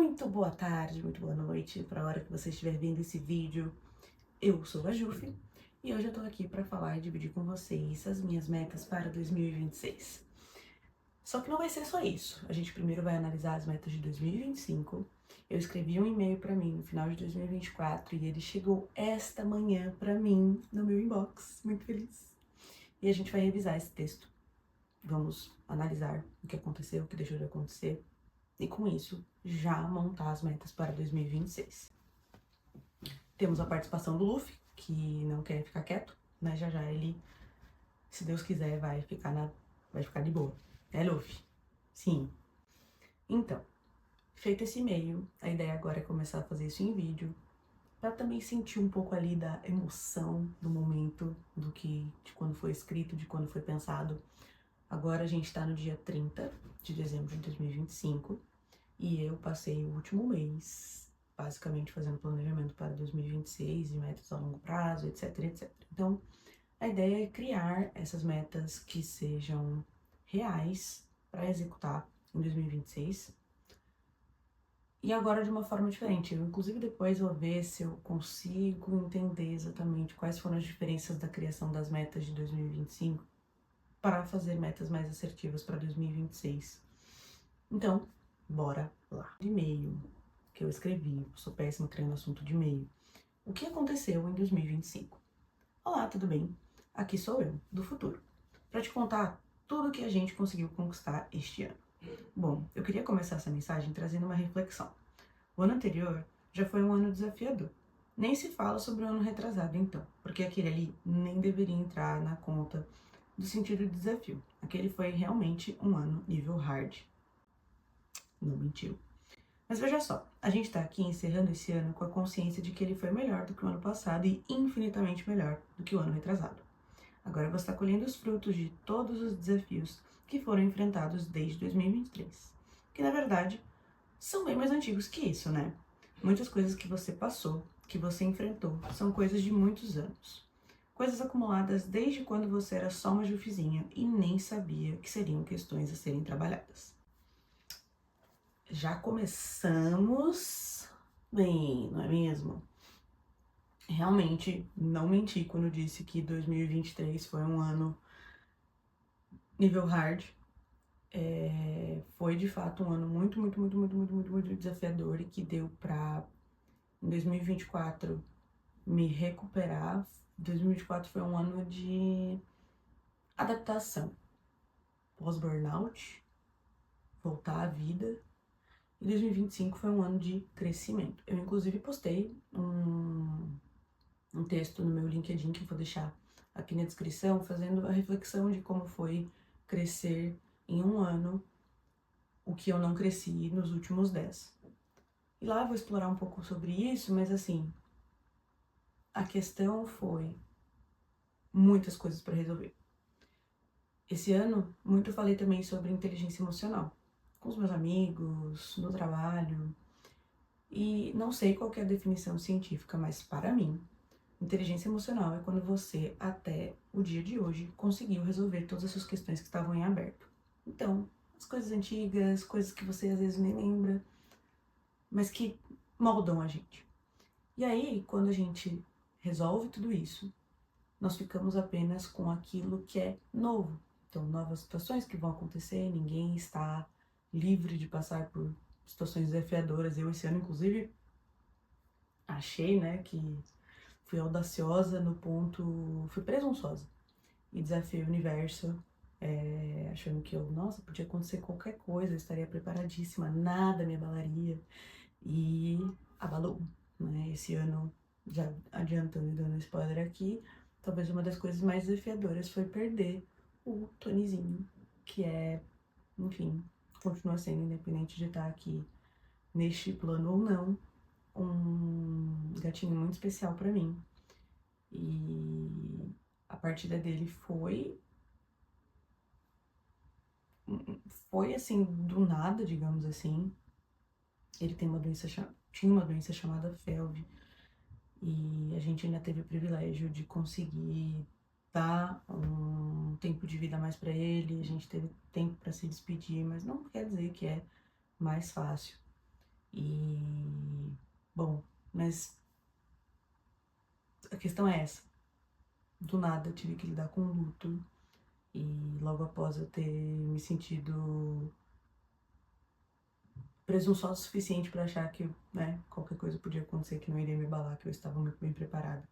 Muito boa tarde, muito boa noite para a hora que você estiver vendo esse vídeo. Eu sou a Jufi e hoje eu tô aqui para falar e dividir com vocês as minhas metas para 2026. Só que não vai ser só isso. A gente primeiro vai analisar as metas de 2025. Eu escrevi um e-mail para mim no final de 2024 e ele chegou esta manhã para mim no meu inbox. Muito feliz. E a gente vai revisar esse texto. Vamos analisar o que aconteceu, o que deixou de acontecer. E com isso, já montar as metas para 2026. Temos a participação do Luffy, que não quer ficar quieto, né? Já já ele, se Deus quiser, vai ficar de boa. É, Luffy? Sim. Então, feito esse e-mail, a ideia agora é começar a fazer isso em vídeo, para também sentir um pouco ali da emoção do momento, de quando foi escrito, de quando foi pensado. Agora a gente tá no dia 30 de dezembro de 2025. E eu passei o último mês, basicamente, fazendo planejamento para 2026 e metas a longo prazo, etc, etc. Então, a ideia é criar essas metas que sejam reais para executar em 2026. E agora de uma forma diferente. Eu, inclusive, depois vou ver se eu consigo entender exatamente quais foram as diferenças da criação das metas de 2025 para fazer metas mais assertivas para 2026. Então, bora lá. E-mail que eu escrevi, sou péssima criando assunto de e-mail. O que aconteceu em 2025? Olá, tudo bem? Aqui sou eu, do futuro, para te contar tudo o que a gente conseguiu conquistar este ano. Bom, eu queria começar essa mensagem trazendo uma reflexão. O ano anterior já foi um ano desafiador. Nem se fala sobre o ano retrasado, então, porque aquele ali nem deveria entrar na conta do sentido de desafio. Aquele foi realmente um ano nível hard. Não mentiu. Mas veja só, a gente tá aqui encerrando esse ano com a consciência de que ele foi melhor do que o ano passado e infinitamente melhor do que o ano retrasado. Agora você está colhendo os frutos de todos os desafios que foram enfrentados desde 2023, que na verdade são bem mais antigos que isso, né? Muitas coisas que você passou, que você enfrentou, são coisas de muitos anos. Coisas acumuladas desde quando você era só uma jufizinha e nem sabia que seriam questões a serem trabalhadas. Já começamos bem, não é mesmo? Realmente não menti quando disse que 2023 foi um ano nível hard. Foi de fato um ano muito desafiador e que deu pra, em 2024, me recuperar. 2024 foi um ano de adaptação, pós-burnout, voltar à vida. E 2025 foi um ano de crescimento. Eu, inclusive, postei um texto no meu LinkedIn, que eu vou deixar aqui na descrição, fazendo a reflexão de como foi crescer em um ano o que eu não cresci nos últimos 10. E lá eu vou explorar um pouco sobre isso, mas assim, a questão foi muitas coisas para resolver. Esse ano, muito eu falei também sobre inteligência emocional, com os meus amigos, no trabalho. E não sei qual que é a definição científica, mas para mim, inteligência emocional é quando você, até o dia de hoje, conseguiu resolver todas as suas questões que estavam em aberto. Então, as coisas antigas, coisas que você às vezes nem lembra, mas que moldam a gente. E aí, quando a gente resolve tudo isso, nós ficamos apenas com aquilo que é novo. Então, novas situações que vão acontecer, ninguém está livre de passar por situações desafiadoras. Eu, esse ano, inclusive, achei, né, que fui audaciosa no ponto, fui presunçosa e desafiei o universo, achando que nossa, podia acontecer qualquer coisa, eu estaria preparadíssima, nada me abalaria, e abalou, né? Esse ano, já adiantando e dando spoiler aqui, talvez uma das coisas mais desafiadoras foi perder o Tonizinho, que enfim, continua sendo, independente de estar aqui neste plano ou não, um gatinho muito especial pra mim. E a partida dele foi assim, do nada, digamos assim. Ele tem tinha uma doença chamada FeLV, e a gente ainda teve o privilégio de conseguir dar um tempo de vida a mais pra ele. A gente teve tempo pra se despedir, mas não quer dizer que é mais fácil. E, bom, mas a questão é essa. Do nada eu tive que lidar com luto e logo após eu ter me sentido presunçosa o suficiente para achar que, né, qualquer coisa podia acontecer que não iria me abalar, que eu estava muito bem preparada.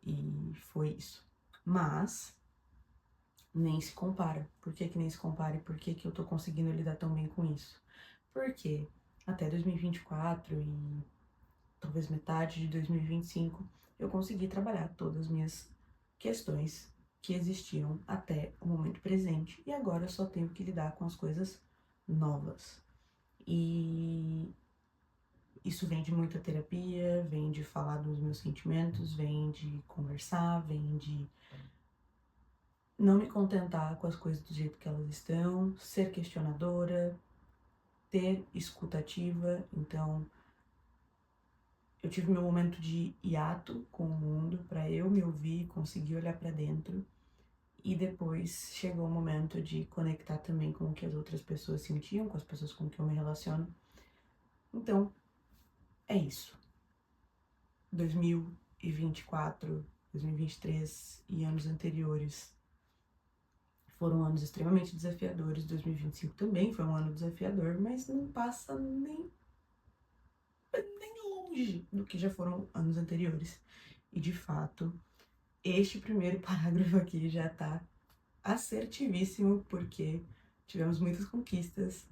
E foi isso. Mas nem se compara. Por que que nem se compara e por que que eu tô conseguindo lidar tão bem com isso? Porque até 2024 e talvez metade de 2025 eu consegui trabalhar todas as minhas questões que existiam até o momento presente e agora eu só tenho que lidar com as coisas novas. E isso vem de muita terapia, vem de falar dos meus sentimentos, vem de conversar, vem de não me contentar com as coisas do jeito que elas estão, ser questionadora, ter escutativa. Então, eu tive meu momento de hiato com o mundo para eu me ouvir, conseguir olhar para dentro. E depois chegou o momento de conectar também com o que as outras pessoas sentiam, com as pessoas com que eu me relaciono. Então, é isso. 2024, 2023 e anos anteriores foram anos extremamente desafiadores. 2025 também foi um ano desafiador, mas não passa nem longe do que já foram anos anteriores. E de fato, este primeiro parágrafo aqui já tá assertivíssimo, porque tivemos muitas conquistas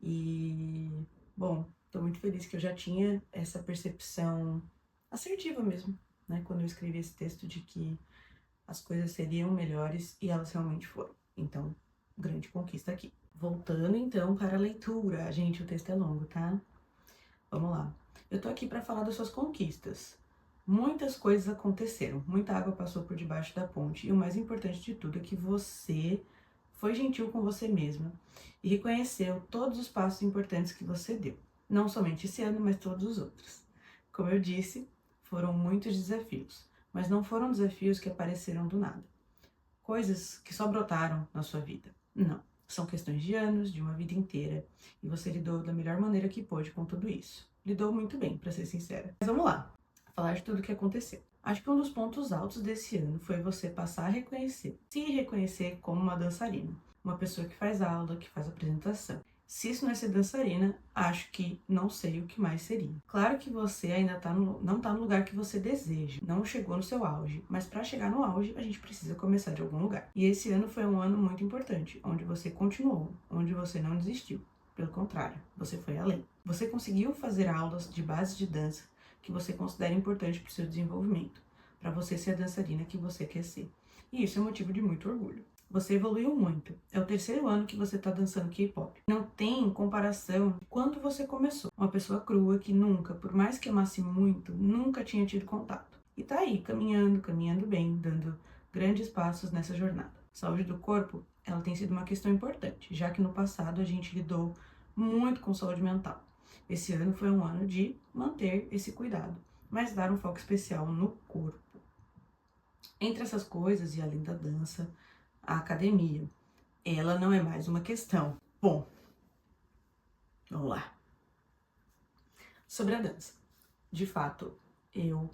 e, bom, tô muito feliz que eu já tinha essa percepção assertiva mesmo, né, quando eu escrevi esse texto de que as coisas seriam melhores e elas realmente foram. Então, grande conquista aqui. Voltando então para a leitura. Gente, o texto é longo, tá? Vamos lá. Eu tô aqui para falar das suas conquistas. Muitas coisas aconteceram, muita água passou por debaixo da ponte e o mais importante de tudo é que você foi gentil com você mesma e reconheceu todos os passos importantes que você deu. Não somente esse ano, mas todos os outros. Como eu disse, foram muitos desafios, mas não foram desafios que apareceram do nada. Coisas que só brotaram na sua vida. Não. São questões de anos, de uma vida inteira, e você lidou da melhor maneira que pôde com tudo isso. Lidou muito bem, pra ser sincera. Mas vamos lá, falar de tudo o que aconteceu. Acho que um dos pontos altos desse ano foi você passar a reconhecer, se reconhecer como uma dançarina, uma pessoa que faz aula, que faz apresentação. Se isso não é ser dançarina, acho que não sei o que mais seria. Claro que você ainda não tá no lugar que você deseja, não chegou no seu auge, mas para chegar no auge a gente precisa começar de algum lugar. E esse ano foi um ano muito importante, onde você continuou, onde você não desistiu. Pelo contrário, você foi além. Você conseguiu fazer aulas de base de dança que você considera importante para o seu desenvolvimento, para você ser a dançarina que você quer ser. E isso é motivo de muito orgulho. Você evoluiu muito. É o terceiro ano que você tá dançando K-pop. Não tem comparação de quando você começou. Uma pessoa crua que nunca, por mais que amasse muito, nunca tinha tido contato. E tá aí, caminhando bem, dando grandes passos nessa jornada. Saúde do corpo, ela tem sido uma questão importante, já que no passado a gente lidou muito com saúde mental. Esse ano foi um ano de manter esse cuidado, mas dar um foco especial no corpo. Entre essas coisas, e além da dança, a academia, ela não é mais uma questão. Bom, vamos lá. Sobre a dança. De fato, eu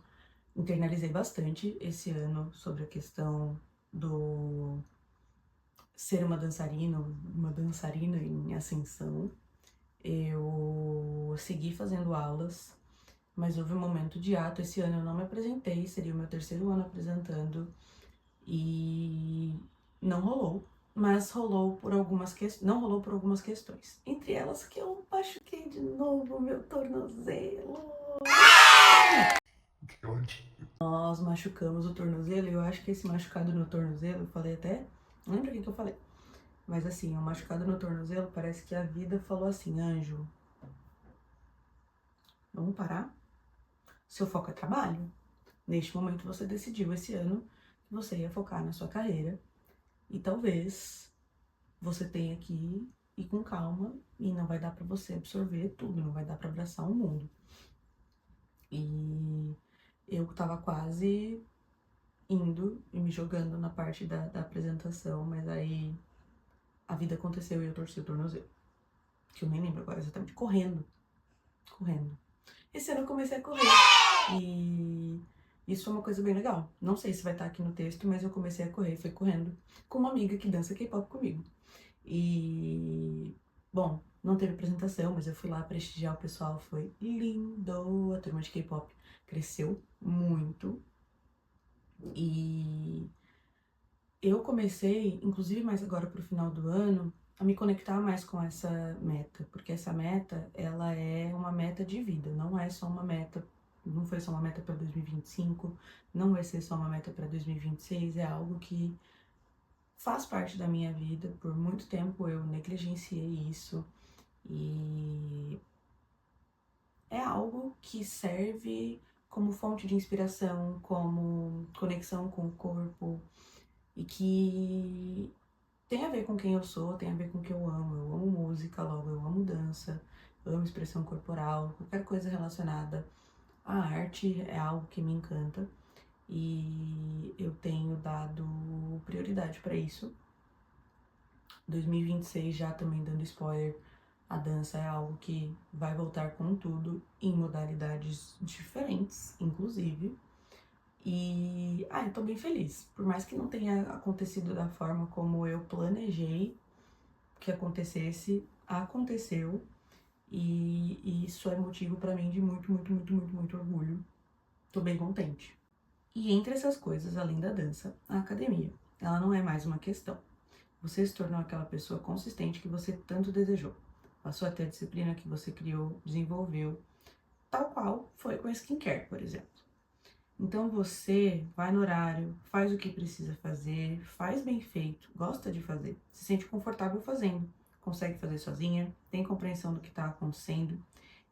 internalizei bastante esse ano sobre a questão do ser uma dançarina em ascensão. Eu segui fazendo aulas, mas houve um momento de ato. Esse ano eu não me apresentei, seria o meu terceiro ano apresentando e não rolou. Mas rolou por algumas não rolou por algumas questões. Entre elas que eu machuquei de novo meu tornozelo. Nós machucamos o tornozelo e eu acho que esse machucado no tornozelo, eu falei até, não lembro o que eu falei. Mas assim, o machucado no tornozelo parece que a vida falou assim, anjo, vamos parar? Seu foco é trabalho. Neste momento você decidiu esse ano que você ia focar na sua carreira e talvez você tenha que ir com calma e não vai dar para você absorver tudo, não vai dar para abraçar o mundo. E eu tava quase indo e me jogando na parte da apresentação, mas aí a vida aconteceu e eu torci o tornozelo. Que eu nem lembro agora exatamente, correndo. correndo. Esse ano eu comecei a correr e isso foi uma coisa bem legal. Não sei se vai estar aqui no texto, mas eu comecei a correr, foi correndo com uma amiga que dança K-pop comigo. E, bom, não teve apresentação, mas eu fui lá prestigiar o pessoal, foi lindo. A turma de K-pop cresceu muito. E eu comecei, inclusive mais agora pro final do ano, a me conectar mais com essa meta, porque essa meta, ela é uma meta de vida, não é só uma meta, não foi só uma meta para 2025, não vai ser só uma meta para 2026, é algo que faz parte da minha vida. Por muito tempo eu negligenciei isso e é algo que serve como fonte de inspiração, como conexão com o corpo e que tem a ver com quem eu sou, tem a ver com o que eu amo. Eu amo música, logo eu amo dança, eu amo expressão corporal, qualquer coisa relacionada à arte é algo que me encanta e eu tenho dado prioridade para isso. 2026 já também dando spoiler, a dança é algo que vai voltar com tudo, em modalidades diferentes, inclusive. E, eu tô bem feliz. Por mais que não tenha acontecido da forma como eu planejei que acontecesse, aconteceu. E isso é motivo pra mim de muito, muito, muito, muito, muito orgulho. Tô bem contente. E entre essas coisas, além da dança, a academia. Ela não é mais uma questão. Você se tornou aquela pessoa consistente que você tanto desejou. Passou a ter a disciplina que você criou, desenvolveu, tal qual foi com a skincare, por exemplo. Então você vai no horário, faz o que precisa fazer, faz bem feito, gosta de fazer, se sente confortável fazendo, consegue fazer sozinha, tem compreensão do que está acontecendo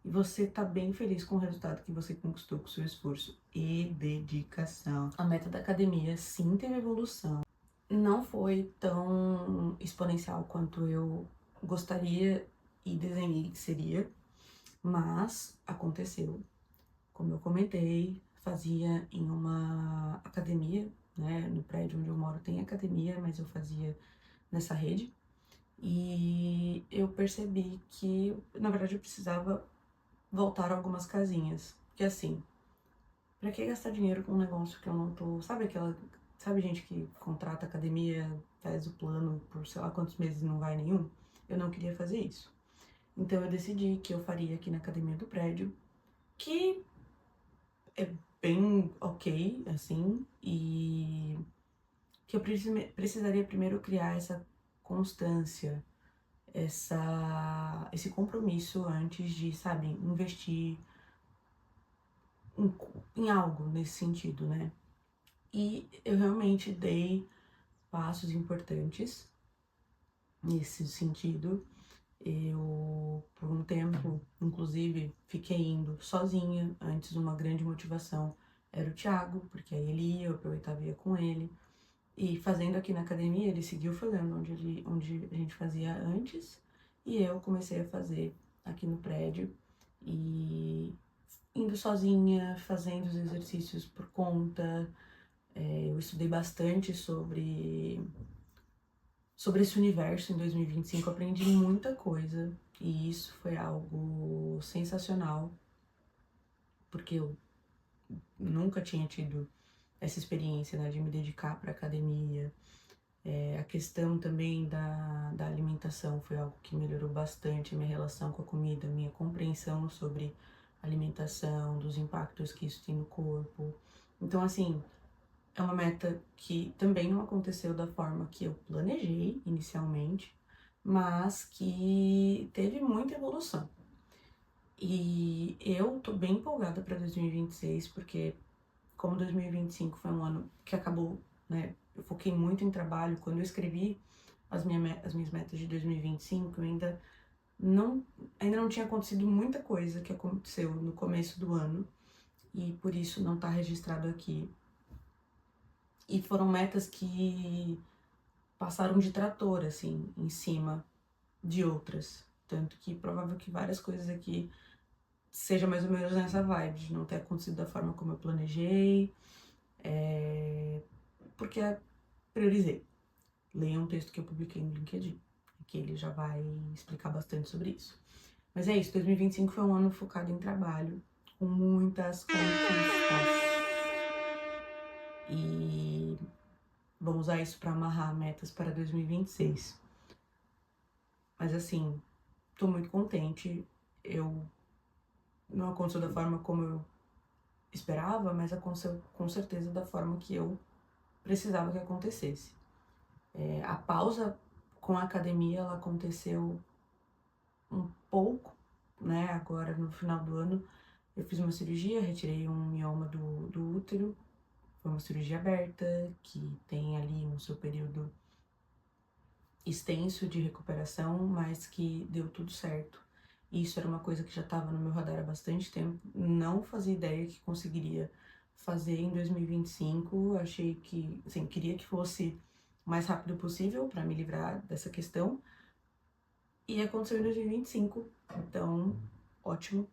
e você tá bem feliz com o resultado que você conquistou com seu esforço e dedicação. A meta da academia sim teve evolução, não foi tão exponencial quanto eu gostaria e desenhei que seria, mas aconteceu. Como eu comentei, fazia em uma academia, né? No prédio onde eu moro tem academia, mas eu fazia nessa rede. E eu percebi que, na verdade, eu precisava voltar algumas casinhas. Porque assim, pra que gastar dinheiro com um negócio que eu não tô. Sabe gente que contrata academia, faz o plano por sei lá quantos meses e não vai nenhum? Eu não queria fazer isso. Então eu decidi que eu faria aqui na academia do prédio, que é bem ok, assim, e que eu precisaria primeiro criar essa constância, esse compromisso antes de, sabe, investir em, em algo nesse sentido, né? E eu realmente dei passos importantes nesse sentido. Eu, por um tempo, inclusive, fiquei indo sozinha. Antes, uma grande motivação era o Thiago, porque aí ele ia, eu aproveitava e ia com ele. E fazendo aqui na academia, ele seguiu fazendo onde a gente fazia antes. E eu comecei a fazer aqui no prédio. E indo sozinha, fazendo os exercícios por conta. Eu estudei bastante sobre esse universo em 2025, eu aprendi muita coisa e isso foi algo sensacional, porque eu nunca tinha tido essa experiência, né, de me dedicar para academia. A questão também da alimentação foi algo que melhorou bastante a minha relação com a comida, a minha compreensão sobre alimentação, dos impactos que isso tem no corpo. Então, assim, é uma meta que também não aconteceu da forma que eu planejei inicialmente, mas que teve muita evolução. E eu tô bem empolgada para 2026, porque como 2025 foi um ano que acabou, né? Eu foquei muito em trabalho. Quando eu escrevi as minhas metas de 2025, ainda não tinha acontecido muita coisa que aconteceu no começo do ano, e por isso não tá registrado aqui. E foram metas que passaram de trator, assim, em cima de outras. Tanto que provável que várias coisas aqui seja mais ou menos nessa vibe, de não ter acontecido da forma como eu planejei, porque priorizei. Leia um texto que eu publiquei no LinkedIn, que ele já vai explicar bastante sobre isso. Mas é isso, 2025 foi um ano focado em trabalho, com muitas conquistas. E vamos usar isso para amarrar metas para 2026. Mas assim, tô muito contente. Não aconteceu da forma como eu esperava, mas aconteceu com certeza da forma que eu precisava que acontecesse. A pausa com a academia, ela aconteceu um pouco, né? Agora no final do ano eu fiz uma cirurgia, retirei um mioma do útero. Foi uma cirurgia aberta, que tem ali um seu período extenso de recuperação, mas que deu tudo certo. Isso era uma coisa que já estava no meu radar há bastante tempo. Não fazia ideia que conseguiria fazer em 2025. Achei que, assim, queria que fosse o mais rápido possível para me livrar dessa questão. E aconteceu em 2025. Então, ótimo,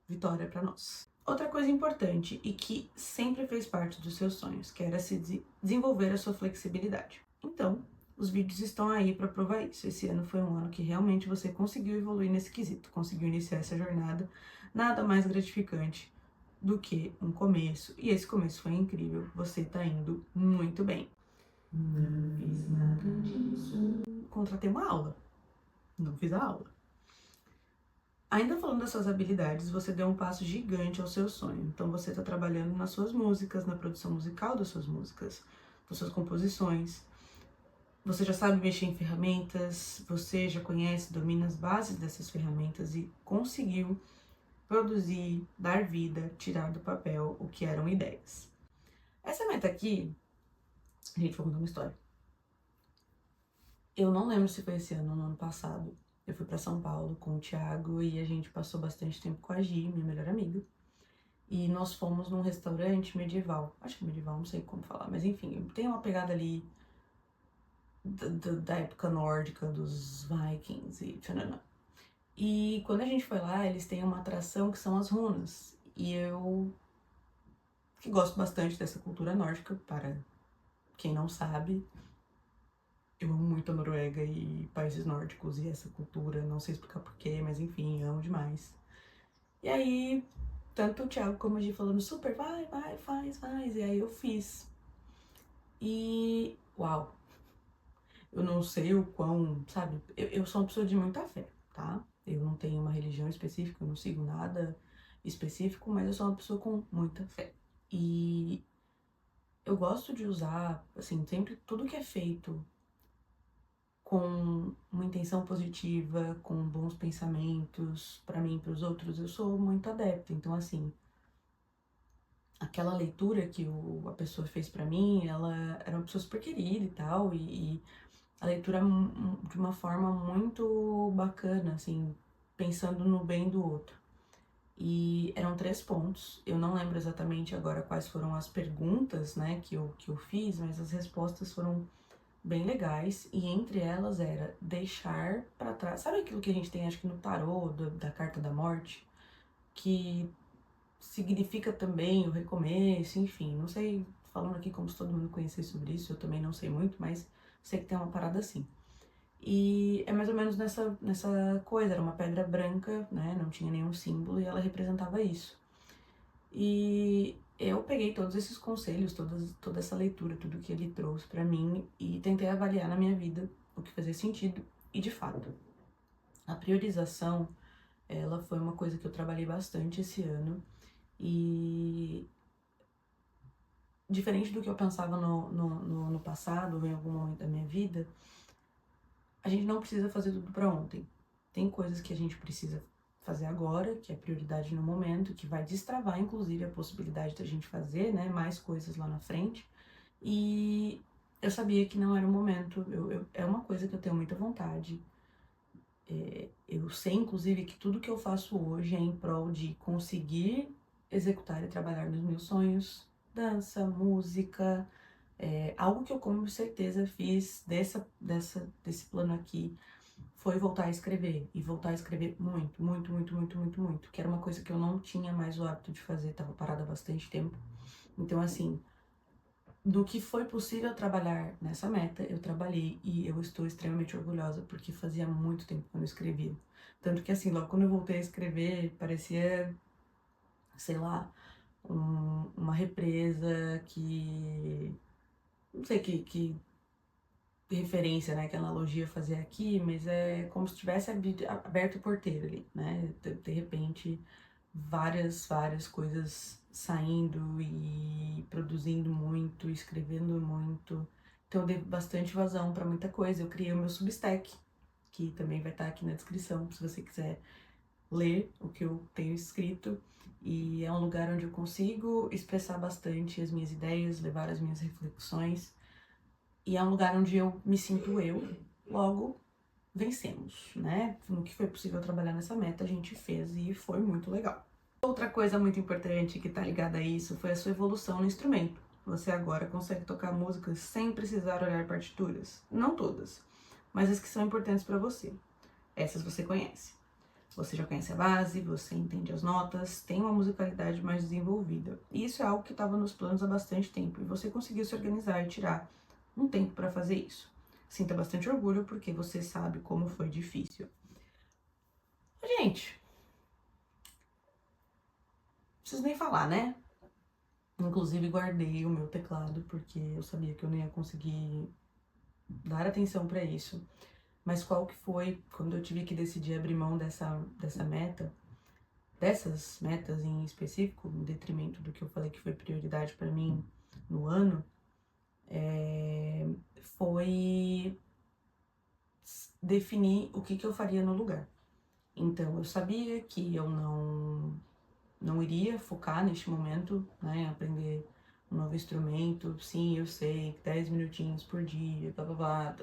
vitória para nós. Outra coisa importante e que sempre fez parte dos seus sonhos, que era se desenvolver a sua flexibilidade. Então, os vídeos estão aí para provar isso. Esse ano foi um ano que realmente você conseguiu evoluir nesse quesito, conseguiu iniciar essa jornada. Nada mais gratificante do que um começo. E esse começo foi incrível. Você tá indo muito bem. Não fiz nada disso. Contratei uma aula. Não fiz a aula. Ainda falando das suas habilidades, você deu um passo gigante ao seu sonho. Então você está trabalhando nas suas músicas, na produção musical das suas músicas, das suas composições. Você já sabe mexer em ferramentas, você já conhece, domina as bases dessas ferramentas e conseguiu produzir, dar vida, tirar do papel o que eram ideias. Essa meta aqui, gente, vou contar uma história. Eu não lembro se foi esse ano ou no ano passado. Eu fui para São Paulo com o Thiago e a gente passou bastante tempo com a Gi, minha melhor amiga. E nós fomos num restaurante medieval. Acho que medieval, não sei como falar, mas enfim, tem uma pegada ali da época nórdica, dos Vikings e tchananã. E quando a gente foi lá, eles têm uma atração que são as runas. E eu, que gosto bastante dessa cultura nórdica, para quem não sabe, eu amo muito a Noruega e países nórdicos e essa cultura, não sei explicar porquê, mas enfim, amo demais. E aí, tanto o Thiago como a Gi falando super, vai, faz. E aí eu fiz. E, uau, eu não sei o quão, sabe, eu sou uma pessoa de muita fé, tá? Eu não tenho uma religião específica, eu não sigo nada específico, mas eu sou uma pessoa com muita fé. E eu gosto de usar, assim, sempre tudo que é feito com uma intenção positiva, com bons pensamentos, pra mim e pros outros, eu sou muito adepta. Então, assim, aquela leitura que a pessoa fez pra mim, ela era uma pessoa super querida e tal, e a leitura de uma forma muito bacana, assim, pensando no bem do outro. E eram 3 pontos, eu não lembro exatamente agora quais foram as perguntas, né, que eu fiz, mas as respostas foram bem legais, e entre elas era deixar pra trás, sabe aquilo que a gente tem, acho que no tarô, da carta da morte, que significa também o recomeço, enfim, não sei, falando aqui como se todo mundo conhecesse sobre isso, eu também não sei muito, mas sei que tem uma parada assim. E é mais ou menos nessa coisa, era uma pedra branca, né, não tinha nenhum símbolo e ela representava isso. E eu peguei todos esses conselhos, toda essa leitura, tudo que ele trouxe pra mim e tentei avaliar na minha vida o que fazia sentido. E de fato, a priorização, ela foi uma coisa que eu trabalhei bastante esse ano. E diferente do que eu pensava no passado, ou em algum momento da minha vida, a gente não precisa fazer tudo pra ontem. Tem coisas que a gente precisa fazer agora, que é prioridade no momento, que vai destravar, inclusive, a possibilidade da gente fazer, né, mais coisas lá na frente. E eu sabia que não era o momento, é uma coisa que eu tenho muita vontade. Eu sei, inclusive, que tudo que eu faço hoje é em prol de conseguir executar e trabalhar nos meus sonhos. Dança, música, algo que eu com certeza fiz desse plano aqui foi voltar a escrever, e voltar a escrever muito, muito, muito, muito, muito, muito, que era uma coisa que eu não tinha mais o hábito de fazer, tava parada há bastante tempo. Então, assim, do que foi possível trabalhar nessa meta, eu trabalhei e eu estou extremamente orgulhosa porque fazia muito tempo que eu não escrevia. Tanto que assim, logo quando eu voltei a escrever, parecia, sei lá, uma represa que... Não sei que referência, né, que analogia fazer aqui, mas é como se tivesse aberto o porteiro ali, né? De repente, várias coisas saindo e produzindo muito, escrevendo muito. Então, eu dei bastante vazão para muita coisa. Eu criei o meu Substack, que também vai estar aqui na descrição, se você quiser ler o que eu tenho escrito. E é um lugar onde eu consigo expressar bastante as minhas ideias, levar as minhas reflexões. E é um lugar onde eu me sinto eu, logo vencemos, né? No que foi possível trabalhar nessa meta, a gente fez e foi muito legal. Outra coisa muito importante que tá ligada a isso foi a sua evolução no instrumento. Você agora consegue tocar músicas sem precisar olhar partituras. Não todas, mas as que são importantes para você. Essas você conhece. Você já conhece a base, você entende as notas, tem uma musicalidade mais desenvolvida. E isso é algo que estava nos planos há bastante tempo e você conseguiu se organizar e tirar um tempo para fazer isso. Sinta bastante orgulho porque você sabe como foi difícil. Gente, não preciso nem falar, né? Inclusive guardei o meu teclado porque eu sabia que eu não ia conseguir dar atenção para isso. Mas qual que foi quando eu tive que decidir abrir mão dessa meta? Dessas metas em específico, em detrimento do que eu falei que foi prioridade para mim no ano, foi definir o que eu faria no lugar. Então, eu sabia que eu não iria focar neste momento, né, em aprender um novo instrumento. Sim, eu sei, 10 minutinhos por dia, blá blá blá.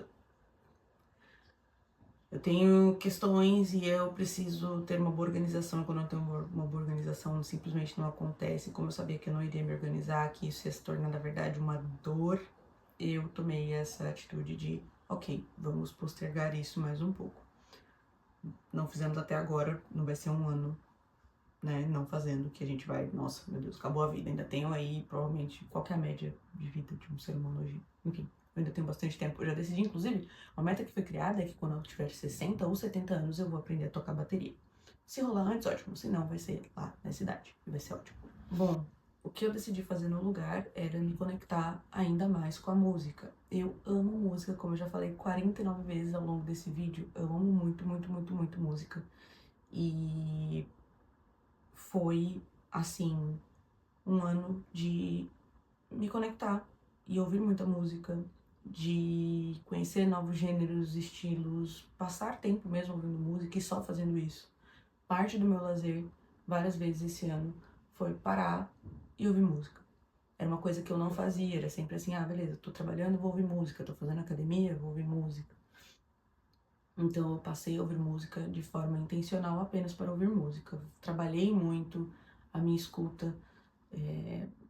Eu tenho questões e eu preciso ter uma boa organização. Quando eu tenho uma boa organização, simplesmente não acontece. Como eu sabia que eu não iria me organizar, que isso ia se tornar, na verdade, uma dor, eu tomei essa atitude de, ok, vamos postergar isso mais um pouco. Não fizemos até agora, não vai ser um ano, né, não fazendo, que a gente vai, nossa, meu Deus, acabou a vida. Ainda tenho aí, provavelmente, qual que é a média de vida de um ser humano hoje? Enfim, eu ainda tenho bastante tempo. Eu já decidi, inclusive, uma meta que foi criada é que quando eu tiver 60 ou 70 anos, eu vou aprender a tocar bateria. Se rolar antes, ótimo. Se não, vai ser lá na cidade. E vai ser ótimo. Bom, o que eu decidi fazer no lugar era me conectar ainda mais com a música. Eu amo música, como eu já falei 49 vezes ao longo desse vídeo. Eu amo muito, muito, muito, muito música. E foi, assim, um ano de me conectar e ouvir muita música, de conhecer novos gêneros, estilos, passar tempo mesmo ouvindo música e só fazendo isso. Parte do meu lazer, várias vezes esse ano, foi parar e ouvir música. Era uma coisa que eu não fazia, era sempre assim, ah, beleza, tô trabalhando, vou ouvir música, tô fazendo academia, vou ouvir música. Então eu passei a ouvir música de forma intencional apenas para ouvir música. Trabalhei muito a minha escuta,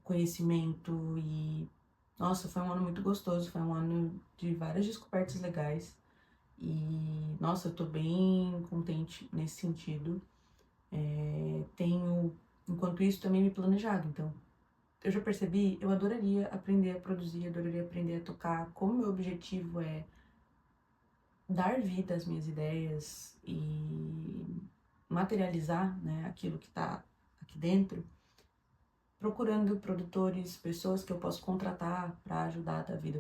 conhecimento e... Nossa, foi um ano muito gostoso, foi um ano de várias descobertas legais. E, nossa, eu tô bem contente nesse sentido. Tenho, enquanto isso, também me planejado. Então, eu já percebi, eu adoraria aprender a produzir, adoraria aprender a tocar. Como meu objetivo é dar vida às minhas ideias e materializar, né, aquilo que tá aqui dentro, procurando produtores, pessoas que eu posso contratar para ajudar a dar vida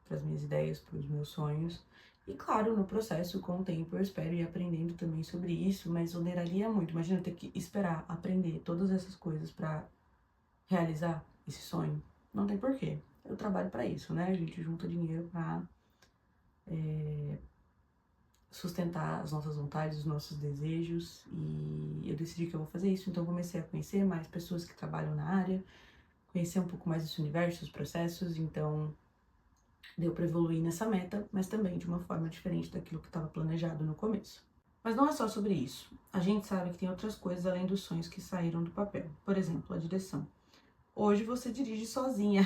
para as minhas ideias, para os meus sonhos. E claro, no processo, com o tempo, eu espero ir aprendendo também sobre isso, mas oneraria muito. Imagina eu ter que esperar aprender todas essas coisas para realizar esse sonho. Não tem porquê. Eu trabalho para isso, né? A gente junta dinheiro para sustentar as nossas vontades, os nossos desejos, e eu decidi que eu vou fazer isso, então eu comecei a conhecer mais pessoas que trabalham na área, conhecer um pouco mais desse universo, os processos, então deu para evoluir nessa meta, mas também de uma forma diferente daquilo que estava planejado no começo. Mas não é só sobre isso. A gente sabe que tem outras coisas além dos sonhos que saíram do papel. Por exemplo, a direção. Hoje você dirige sozinha.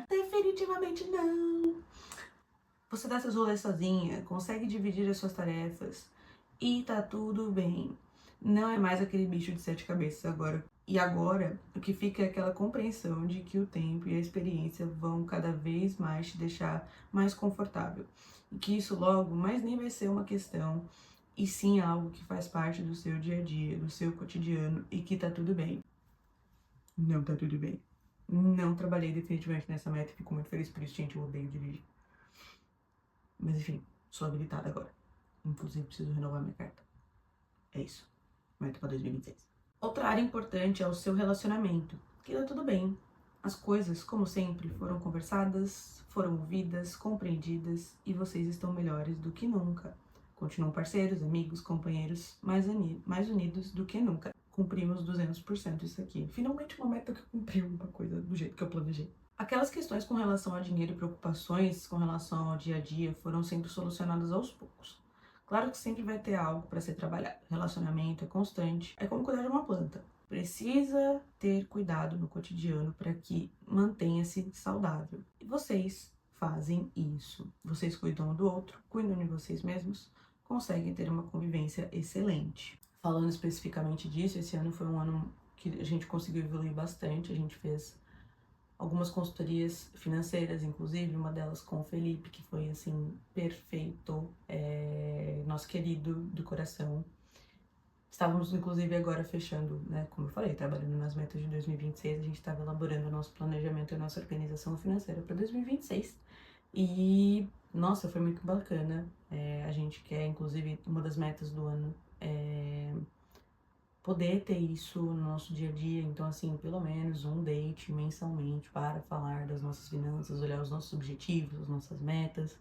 Definitivamente não. Você dá seus rolês sozinha, consegue dividir as suas tarefas e tá tudo bem. não é mais aquele bicho de 7 cabeças agora. E agora, o que fica é aquela compreensão de que o tempo e a experiência vão cada vez mais te deixar mais confortável. E que isso logo mais nem vai ser uma questão, e sim algo que faz parte do seu dia a dia, do seu cotidiano, e que tá tudo bem. Não tá tudo bem. Não trabalhei definitivamente nessa meta e fico muito feliz por isso, gente. Eu odeio dirigir. Mas enfim, sou habilitada agora. Inclusive, preciso renovar minha carta. É isso. Meta pra 2026. Outra área importante é o seu relacionamento. Que tá tudo bem. As coisas, como sempre, foram conversadas, foram ouvidas, compreendidas e vocês estão melhores do que nunca. Continuam parceiros, amigos, companheiros, mais unidos do que nunca. Cumprimos 200% isso aqui. Finalmente uma meta que cumpriu uma coisa do jeito que eu planejei. Aquelas questões com relação a dinheiro e preocupações com relação ao dia a dia foram sendo solucionadas aos poucos. Claro que sempre vai ter algo para ser trabalhado. Relacionamento é constante. É como cuidar de uma planta. Precisa ter cuidado no cotidiano para que mantenha-se saudável. E vocês fazem isso. Vocês cuidam um do outro, cuidam de vocês mesmos, conseguem ter uma convivência excelente. Falando especificamente disso, esse ano foi um ano que a gente conseguiu evoluir bastante. A gente fez algumas consultorias financeiras, inclusive uma delas com o Felipe, que foi assim, perfeito, nosso querido do coração. Estávamos, inclusive, agora fechando, né, como eu falei, trabalhando nas metas de 2026, a gente estava elaborando o nosso planejamento e a nossa organização financeira para 2026. E, nossa, foi muito bacana. A gente quer, inclusive, uma das metas do ano é poder ter isso no nosso dia a dia, então assim, pelo menos um date mensalmente para falar das nossas finanças, olhar os nossos objetivos, as nossas metas.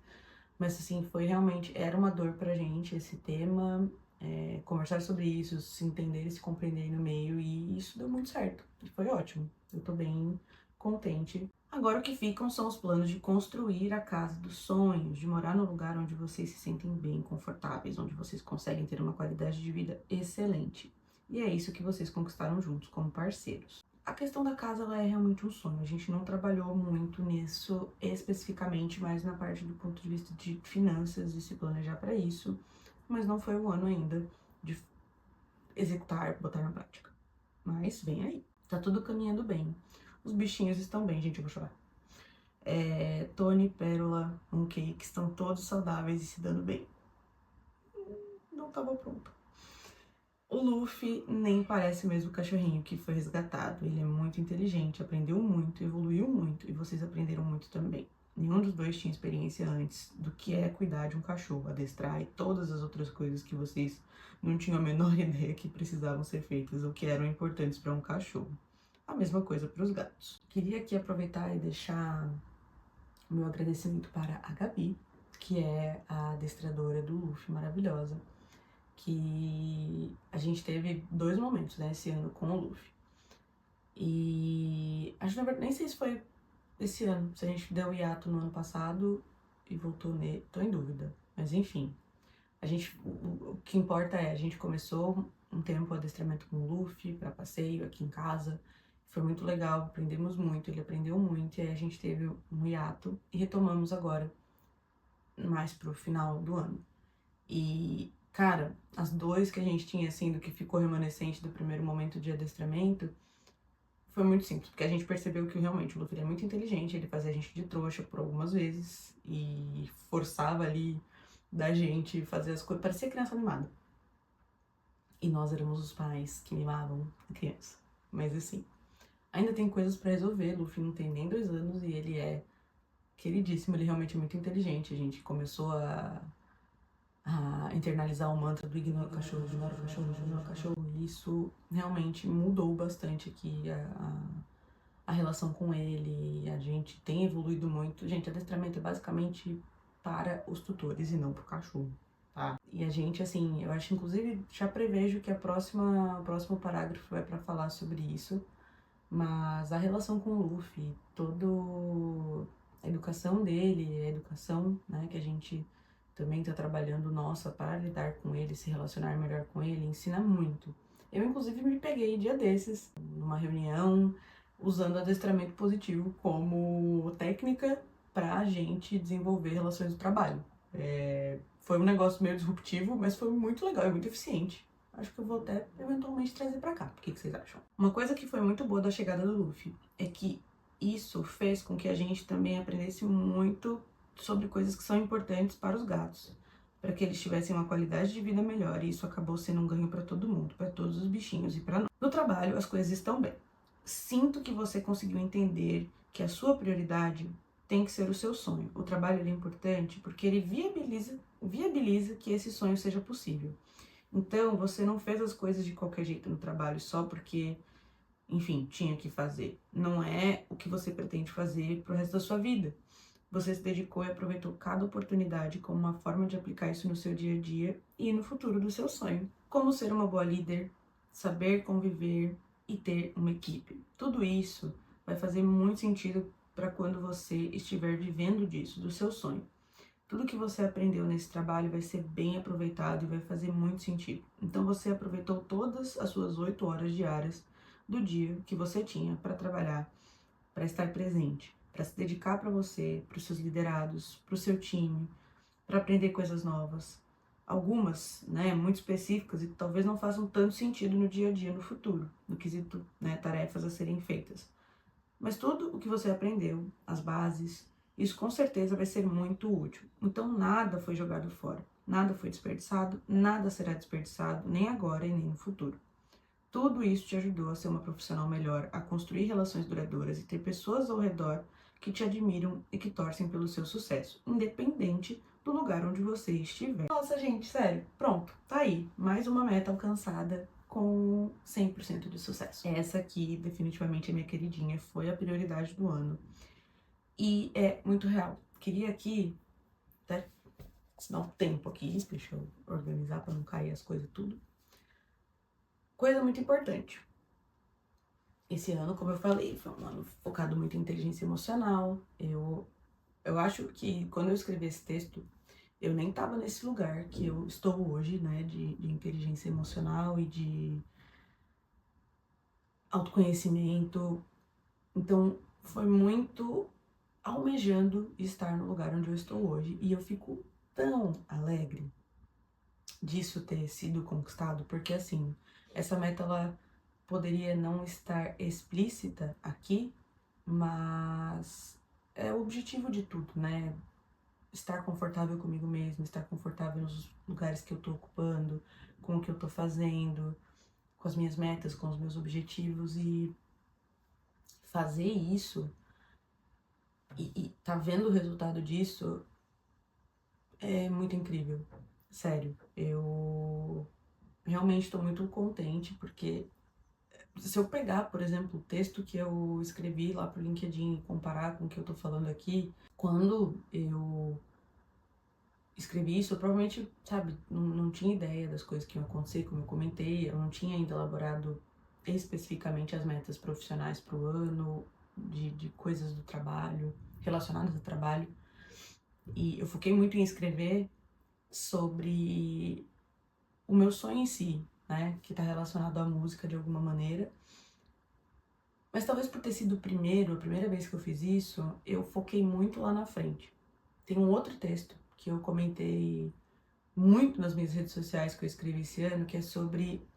Mas assim, foi realmente, era uma dor pra gente esse tema, conversar sobre isso, se entender e se compreender no meio, e isso deu muito certo, e foi ótimo. Eu tô bem contente. Agora o que ficam são os planos de construir a casa dos sonhos, de morar no lugar onde vocês se sentem bem, confortáveis, onde vocês conseguem ter uma qualidade de vida excelente. E é isso que vocês conquistaram juntos como parceiros. A questão da casa, ela é realmente um sonho. A gente não trabalhou muito nisso especificamente, mas na parte do ponto de vista de finanças e se planejar para isso. Mas não foi o ano ainda de executar, botar na prática. Mas vem aí. Tá tudo caminhando bem. Os bichinhos estão bem, gente, eu vou chorar. Tony, Pérola, Mooncake estão todos saudáveis e se dando bem. Não tava pronto. O Luffy nem parece mesmo o cachorrinho que foi resgatado. Ele é muito inteligente, aprendeu muito, evoluiu muito e vocês aprenderam muito também. Nenhum dos dois tinha experiência antes do que é cuidar de um cachorro, adestrar e todas as outras coisas que vocês não tinham a menor ideia que precisavam ser feitas ou que eram importantes para um cachorro. A mesma coisa para os gatos. Queria aqui aproveitar e deixar o meu agradecimento para a Gabi, que é a adestradora do Luffy, maravilhosa, que a gente teve 2 momentos, né, esse ano com o Luffy. E acho que na verdade, nem sei se foi esse ano, se a gente deu hiato no ano passado e voltou nele, tô em dúvida. Mas enfim, o que importa é, a gente começou um tempo o adestramento com o Luffy para passeio aqui em casa. Foi muito legal, aprendemos muito, ele aprendeu muito, e aí a gente teve um hiato e retomamos agora, mais pro final do ano. E, cara, as dores que a gente tinha, assim, do que ficou remanescente do primeiro momento de adestramento, foi muito simples, porque a gente percebeu que realmente o Luffy é muito inteligente, ele fazia a gente de trouxa por algumas vezes e forçava ali da gente fazer as coisas, parecia criança mimada. E nós éramos os pais que mimavam a criança. Mas assim, ainda tem coisas pra resolver, o Luffy não tem nem 2 anos e ele é queridíssimo, ele realmente é muito inteligente. A gente começou a internalizar o mantra do ignora o cachorro, ignora o cachorro, ignora o cachorro. E isso realmente mudou bastante aqui a relação com ele. A gente tem evoluído muito. Gente, adestramento é basicamente para os tutores e não para o cachorro, tá? E a gente, assim, eu acho, inclusive, já prevejo que o próximo parágrafo vai para falar sobre isso. Mas a relação com o Luffy, toda a educação dele, a educação, né, que a gente também tá trabalhando nossa para lidar com ele, se relacionar melhor com ele, ensina muito. Eu, inclusive, me peguei dia desses, numa reunião, usando adestramento positivo como técnica pra gente desenvolver relações do trabalho. Foi um negócio meio disruptivo, mas foi muito legal e muito eficiente. acho que eu vou até eventualmente trazer pra cá. O que vocês acham? Uma coisa que foi muito boa da chegada do Luffy é que isso fez com que a gente também aprendesse muito sobre coisas que são importantes para os gatos, para que eles tivessem uma qualidade de vida melhor, e isso acabou sendo um ganho para todo mundo, para todos os bichinhos e para nós. No trabalho, as coisas estão bem. Sinto que você conseguiu entender que a sua prioridade tem que ser o seu sonho. O trabalho é importante porque ele viabiliza que esse sonho seja possível. Então, você não fez as coisas de qualquer jeito no trabalho só porque, enfim, tinha que fazer. Não é o que você pretende fazer pro resto da sua vida. Você se dedicou e aproveitou cada oportunidade como uma forma de aplicar isso no seu dia a dia e no futuro do seu sonho. Como ser uma boa líder, saber conviver e ter uma equipe. Tudo isso vai fazer muito sentido para quando você estiver vivendo disso, do seu sonho. Tudo que você aprendeu nesse trabalho vai ser bem aproveitado e vai fazer muito sentido. Então você aproveitou todas as suas 8 horas diárias do dia que você tinha para trabalhar, para estar presente, para se dedicar para você, para os seus liderados, para o seu time, para aprender coisas novas. Algumas, né, muito específicas e que talvez não façam tanto sentido no dia a dia, no futuro, no quesito, né, tarefas a serem feitas. Mas tudo o que você aprendeu, as bases, isso com certeza vai ser muito útil. Então nada foi jogado fora, nada foi desperdiçado, nada será desperdiçado, nem agora e nem no futuro. Tudo isso te ajudou a ser uma profissional melhor, a construir relações duradouras e ter pessoas ao redor que te admiram e que torcem pelo seu sucesso, independente do lugar onde você estiver. Nossa, gente, sério, pronto, tá aí, mais uma meta alcançada com 100% de sucesso. Essa aqui, definitivamente, é minha queridinha, foi a prioridade do ano. E é muito real. Queria aqui, até dar um tempo aqui, deixa eu organizar para não cair as coisas tudo. Coisa muito importante. Esse ano, como eu falei, foi um ano focado muito em inteligência emocional. Eu acho que quando eu escrevi esse texto, eu nem tava nesse lugar que eu estou hoje, né, de inteligência emocional e de autoconhecimento. Então, foi muito almejando estar no lugar onde eu estou hoje. E eu fico tão alegre disso ter sido conquistado, porque assim, essa meta ela poderia não estar explícita aqui, mas é o objetivo de tudo, né? Estar confortável comigo mesmo, estar confortável nos lugares que eu tô ocupando, com o que eu tô fazendo, com as minhas metas, com os meus objetivos, e fazer isso e tá vendo o resultado disso é muito incrível. Sério, eu realmente estou muito contente porque se eu pegar, por exemplo, o texto que eu escrevi lá pro LinkedIn e comparar com o que eu tô falando aqui, quando eu escrevi isso, eu provavelmente, sabe, não tinha ideia das coisas que iam acontecer, como eu comentei, eu não tinha ainda elaborado especificamente as metas profissionais pro ano, de coisas do trabalho, relacionadas ao trabalho, e eu foquei muito em escrever sobre o meu sonho em si, né, que tá relacionado à música de alguma maneira. Mas talvez por ter sido a primeira vez que eu fiz isso, eu foquei muito lá na frente. Tem um outro texto que eu comentei muito nas minhas redes sociais que eu escrevi esse ano, que é sobre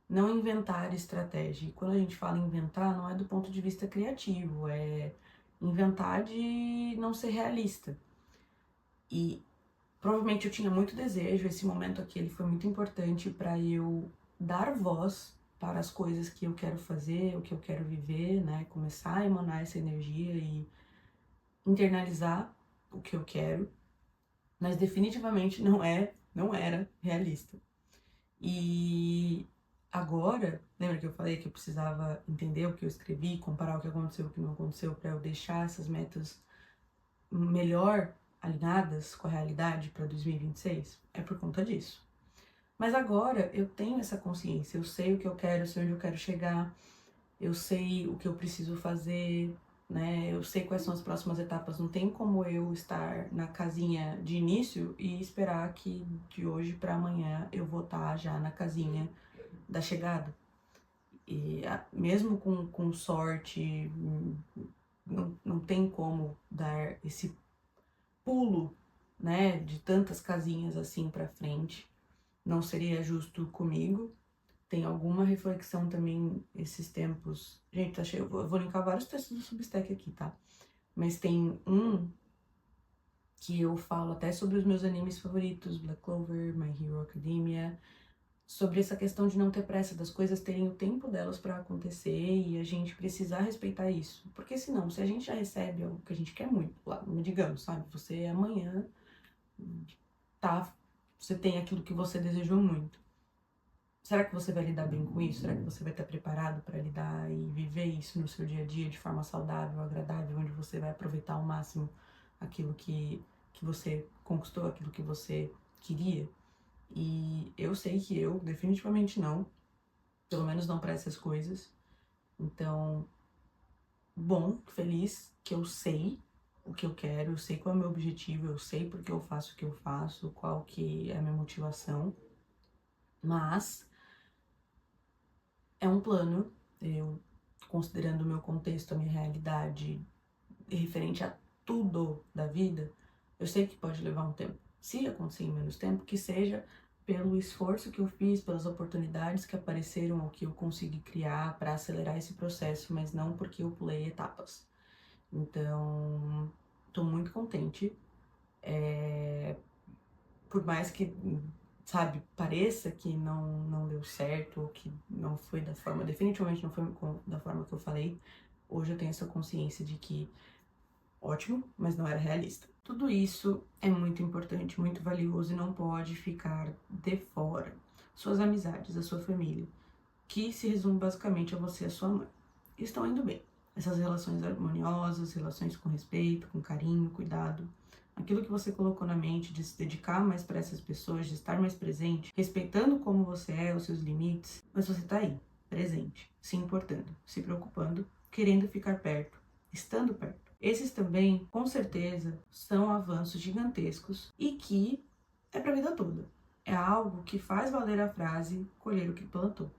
não inventar estratégia. E quando a gente fala inventar, não é do ponto de vista criativo, é inventar de não ser realista. E provavelmente eu tinha muito desejo, esse momento aqui ele foi muito importante para eu dar voz para as coisas que eu quero fazer, o que eu quero viver, né? Começar a emanar essa energia e internalizar o que eu quero, mas definitivamente não era realista. E agora, lembra que eu falei que eu precisava entender o que eu escrevi, comparar o que aconteceu e o que não aconteceu para eu deixar essas metas melhor alinhadas com a realidade para 2026? É por conta disso. Mas agora eu tenho essa consciência, eu sei o que eu quero, eu sei onde eu quero chegar, eu sei o que eu preciso fazer, né? Eu sei quais são as próximas etapas. Não tem como eu estar na casinha de início e esperar que de hoje para amanhã eu vou estar já na casinha da chegada. E mesmo com sorte, não tem como dar esse pulo, né, de tantas casinhas assim para frente. Não seria justo comigo, tem alguma reflexão também esses tempos. Gente, tá cheio, eu vou linkar vários textos do Substack aqui, tá? Mas tem um que eu falo até sobre os meus animes favoritos, Black Clover, My Hero Academia, sobre essa questão de não ter pressa, das coisas terem o tempo delas pra acontecer e a gente precisar respeitar isso. Porque senão, se a gente já recebe algo que a gente quer muito, lá, digamos, sabe, você amanhã tá, você tem aquilo que você desejou muito. Será que você vai lidar bem com isso? Será que você vai estar preparado para lidar e viver isso no seu dia a dia de forma saudável, agradável, onde você vai aproveitar ao máximo aquilo que você conquistou, aquilo que você queria? E eu sei que eu definitivamente não, pelo menos não para essas coisas. Então, bom, feliz que eu sei o que eu quero, eu sei qual é o meu objetivo, eu sei porque eu faço o que eu faço, qual que é a minha motivação, mas é um plano, eu considerando o meu contexto, a minha realidade referente a tudo da vida, eu sei que pode levar um tempo. Se acontecer em menos tempo, que seja pelo esforço que eu fiz, pelas oportunidades que apareceram ou que eu consegui criar para acelerar esse processo, mas não porque eu pulei etapas. Então, tô muito contente. Por mais que, sabe, pareça que não deu certo, ou que não foi da forma, definitivamente não foi da forma que eu falei, hoje eu tenho essa consciência de que ótimo, mas não era realista. Tudo isso é muito importante, muito valioso e não pode ficar de fora. Suas amizades, a sua família, que se resume basicamente a você e a sua mãe, estão indo bem. Essas relações harmoniosas, relações com respeito, com carinho, cuidado, aquilo que você colocou na mente de se dedicar mais para essas pessoas, de estar mais presente, respeitando como você é, os seus limites, mas você tá aí, presente, se importando, se preocupando, querendo ficar perto, estando perto. Esses também, com certeza, são avanços gigantescos e que é para a vida toda. É algo que faz valer a frase colher o que plantou.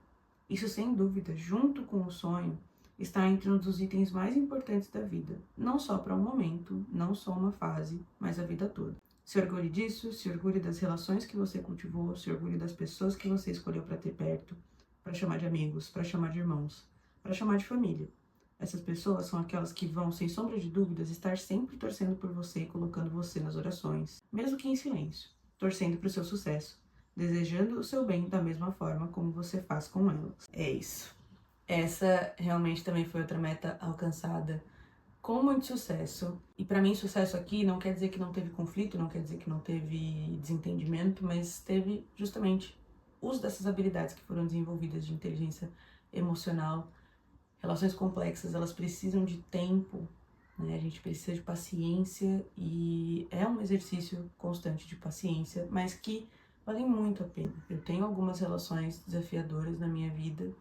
Isso, sem dúvida, junto com o sonho, está entre um dos itens mais importantes da vida. Não só para um momento, não só uma fase, mas a vida toda. Se orgulhe disso, se orgulhe das relações que você cultivou, se orgulhe das pessoas que você escolheu para ter perto, para chamar de amigos, para chamar de irmãos, para chamar de família. Essas pessoas são aquelas que vão, sem sombra de dúvidas, estar sempre torcendo por você e colocando você nas orações, mesmo que em silêncio, torcendo para o seu sucesso, desejando o seu bem da mesma forma como você faz com elas. É isso. Essa realmente também foi outra meta alcançada com muito sucesso. E para mim, sucesso aqui não quer dizer que não teve conflito, não quer dizer que não teve desentendimento, mas teve justamente uso dessas habilidades que foram desenvolvidas de inteligência emocional. Relações complexas, elas precisam de tempo, né? A gente precisa de paciência e é um exercício constante de paciência, mas que valem muito a pena. Eu tenho algumas relações desafiadoras na minha vida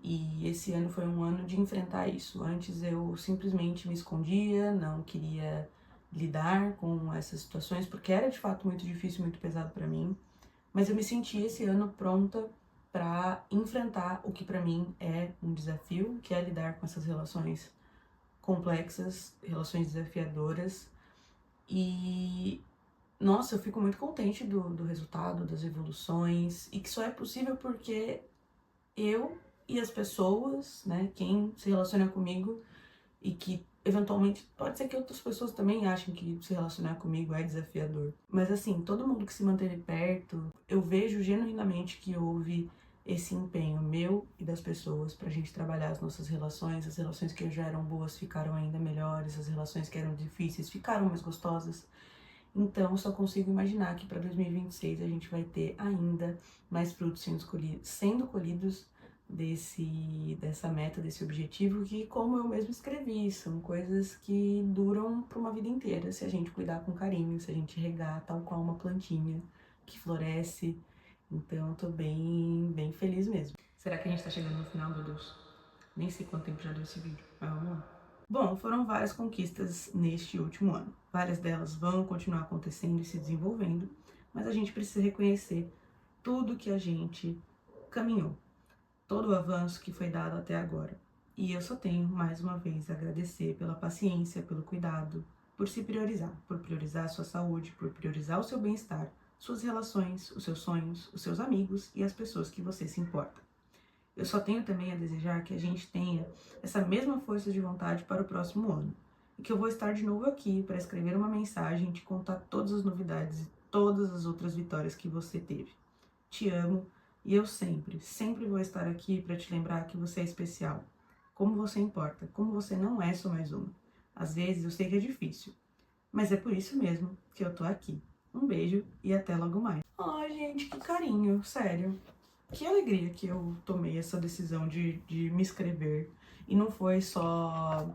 e esse ano foi um ano de enfrentar isso. Antes eu simplesmente me escondia, não queria lidar com essas situações porque era de fato muito difícil, muito pesado para mim, mas eu me senti esse ano pronta para enfrentar o que para mim é um desafio, que é lidar com essas relações complexas, relações desafiadoras. E nossa, eu fico muito contente do resultado, das evoluções, e que só é possível porque eu e as pessoas, né, quem se relaciona comigo e que eventualmente pode ser que outras pessoas também achem que se relacionar comigo é desafiador. Mas assim, todo mundo que se manteve perto, eu vejo genuinamente que houve esse empenho meu e das pessoas pra gente trabalhar as nossas relações, as relações que já eram boas ficaram ainda melhores, as relações que eram difíceis ficaram mais gostosas. Então, só consigo imaginar que para 2026 a gente vai ter ainda mais frutos sendo colhidos dessa meta, desse objetivo, que, como eu mesmo escrevi, são coisas que duram para uma vida inteira, se a gente cuidar com carinho, se a gente regar tal qual uma plantinha que floresce. Então, eu tô bem feliz mesmo. Será que a gente tá chegando no final, meu Deus? Nem sei quanto tempo já deu esse vídeo, mas vamos lá. Bom, foram várias conquistas neste último ano. Várias delas vão continuar acontecendo e se desenvolvendo, mas a gente precisa reconhecer tudo que a gente caminhou, todo o avanço que foi dado até agora. E eu só tenho, mais uma vez, a agradecer pela paciência, pelo cuidado, por se priorizar, por priorizar a sua saúde, por priorizar o seu bem-estar, suas relações, os seus sonhos, os seus amigos e as pessoas que você se importa. eu só tenho também a desejar que a gente tenha essa mesma força de vontade para o próximo ano. E que eu vou estar de novo aqui para escrever uma mensagem, te contar todas as novidades e todas as outras vitórias que você teve. Te amo e eu sempre, sempre vou estar aqui para te lembrar que você é especial. Como você importa, como você não é só mais uma. Às vezes eu sei que é difícil, mas é por isso mesmo que eu tô aqui. Um beijo e até logo mais. Ai, gente, que carinho, sério. Que alegria que eu tomei essa decisão de me inscrever. E não foi só,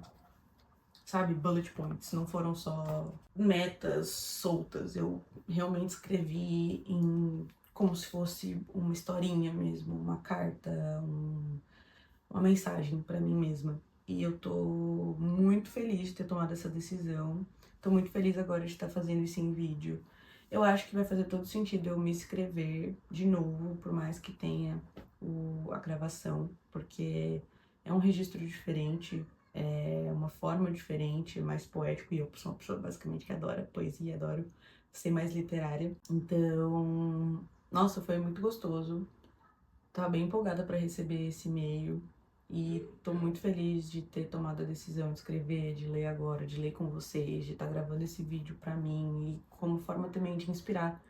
sabe, bullet points, não foram só metas soltas. Eu realmente escrevi em como se fosse uma historinha mesmo, uma carta, uma mensagem pra mim mesma. E eu tô muito feliz de ter tomado essa decisão. Tô muito feliz agora de estar fazendo isso em vídeo. Eu acho que vai fazer todo sentido eu me inscrever de novo, por mais que tenha a gravação, porque é um registro diferente, é uma forma diferente, mais poético, e eu sou uma pessoa basicamente que adora poesia, adoro ser mais literária. Então, nossa, foi muito gostoso. Tava bem empolgada para receber esse e-mail e tô muito feliz de ter tomado a decisão de escrever, de ler agora, de ler com vocês, de estar gravando esse vídeo para mim e como forma também de inspirar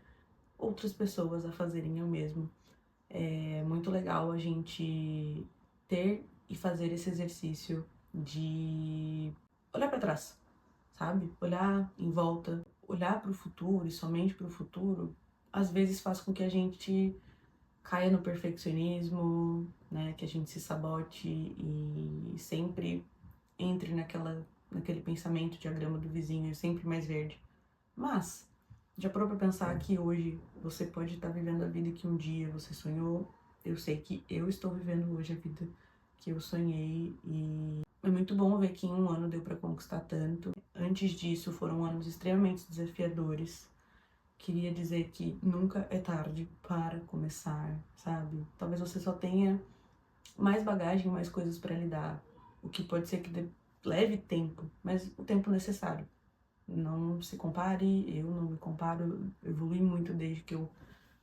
outras pessoas a fazerem o mesmo. É muito legal a gente ter e fazer esse exercício de olhar para trás, sabe? Olhar em volta, olhar para o futuro e somente para o futuro, às vezes faz com que a gente caia no perfeccionismo, né, que a gente se sabote e sempre entre naquele pensamento de a grama do vizinho é sempre mais verde. Mas, já parou pra pensar que hoje você pode estar vivendo a vida que um dia você sonhou? Eu sei que eu estou vivendo hoje a vida que eu sonhei e é muito bom ver que em um ano deu pra conquistar tanto. Antes disso foram anos extremamente desafiadores. Queria dizer que nunca é tarde para começar, sabe? Talvez você só tenha mais bagagem, mais coisas para lidar, o que pode ser que leve tempo, mas o tempo necessário. Não se compare, eu não me comparo, eu evolui muito desde que eu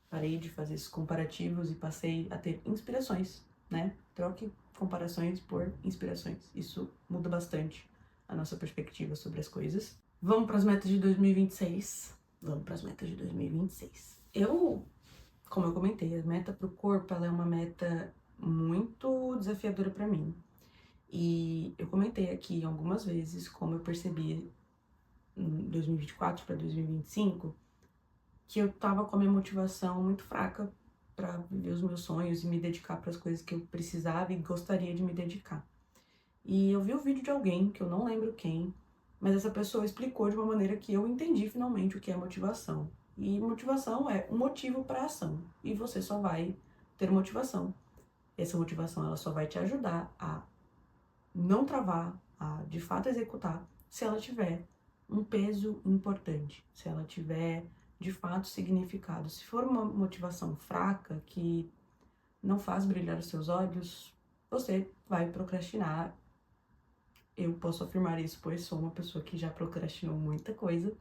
parei de fazer esses comparativos e passei a ter inspirações, né? Troque comparações por inspirações. Isso muda bastante a nossa perspectiva sobre as coisas. Vamos para as metas de 2026. Vamos para as metas de 2026. Como eu comentei, a meta para o corpo ela é uma meta muito desafiadora para mim. E eu comentei aqui algumas vezes como eu percebi em 2024 para 2025 que eu tava com a minha motivação muito fraca para viver os meus sonhos e me dedicar para as coisas que eu precisava e gostaria de me dedicar. E eu vi o vídeo de alguém, que eu não lembro quem, mas essa pessoa explicou de uma maneira que eu entendi finalmente o que é motivação. E motivação é um motivo para ação. E você só vai ter motivação. Essa motivação ela só vai te ajudar a não travar, a de fato executar, se ela tiver um peso importante, se ela tiver de fato significado. Se for uma motivação fraca que não faz brilhar os seus olhos, você vai procrastinar. Eu posso afirmar isso, pois sou uma pessoa que já procrastinou muita coisa.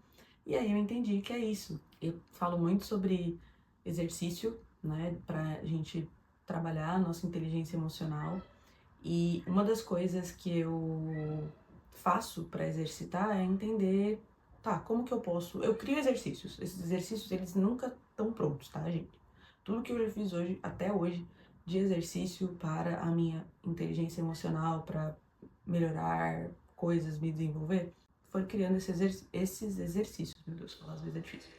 E aí eu entendi que é isso. Eu falo muito sobre exercício, né, pra gente trabalhar a nossa inteligência emocional. E uma das coisas que eu faço para exercitar é entender, tá, como que eu posso... Eu crio exercícios. Esses exercícios, eles nunca estão prontos, tá, gente? Tudo que eu já fiz hoje, até hoje, de exercício para a minha inteligência emocional, para melhorar coisas, me desenvolver, foi criando esses exercícios. Meu Deus, falar às vezes é difícil.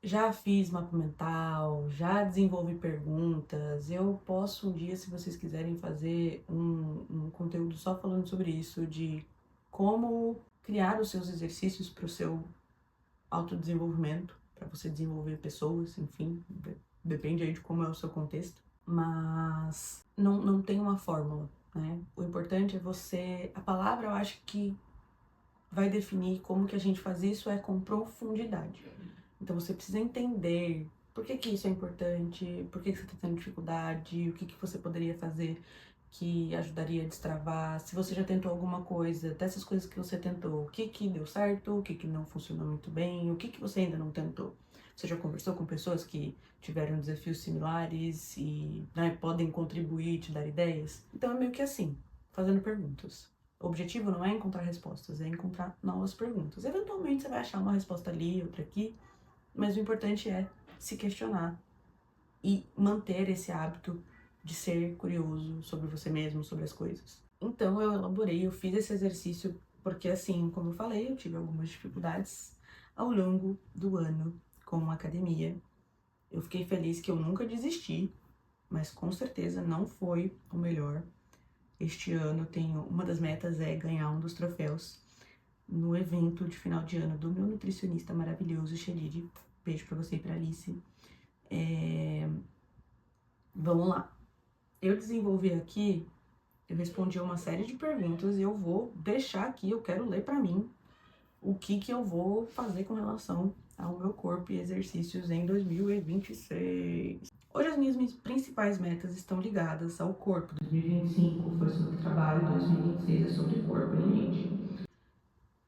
Já fiz mapa mental, já desenvolvi perguntas. Eu posso um dia, se vocês quiserem, fazer um conteúdo só falando sobre isso, de como criar os seus exercícios para o seu autodesenvolvimento, para você desenvolver pessoas, enfim, depende aí de como é o seu contexto. Mas não tem uma fórmula, né? O importante é você... A palavra, eu acho que vai definir como que a gente faz isso é com profundidade. Então você precisa entender por que isso é importante, por que você está tendo dificuldade, o que você poderia fazer que ajudaria a destravar, se você já tentou alguma coisa, dessas coisas que você tentou, o que deu certo, o que não funcionou muito bem, o que você ainda não tentou. Você já conversou com pessoas que tiveram desafios similares e, né, podem contribuir, te dar ideias? Então é meio que assim, fazendo perguntas. O objetivo não é encontrar respostas, é encontrar novas perguntas. Eventualmente você vai achar uma resposta ali, outra aqui, mas o importante é se questionar e manter esse hábito de ser curioso sobre você mesmo, sobre as coisas. Então eu fiz esse exercício porque, assim, como eu falei, eu tive algumas dificuldades ao longo do ano com a academia. Eu fiquei feliz que eu nunca desisti, mas com certeza não foi o melhor. Este ano uma das metas é ganhar um dos troféus no evento de final de ano do meu nutricionista maravilhoso, Xeride. Beijo pra você e pra Alice. Vamos lá. Eu desenvolvi aqui, eu respondi a uma série de perguntas e eu vou deixar aqui, eu quero ler pra mim o que eu vou fazer com relação ao meu corpo e exercícios em 2026. Hoje as minhas principais metas estão ligadas ao corpo. 2025 foi sobre trabalho, 2026 é sobre corpo e mente.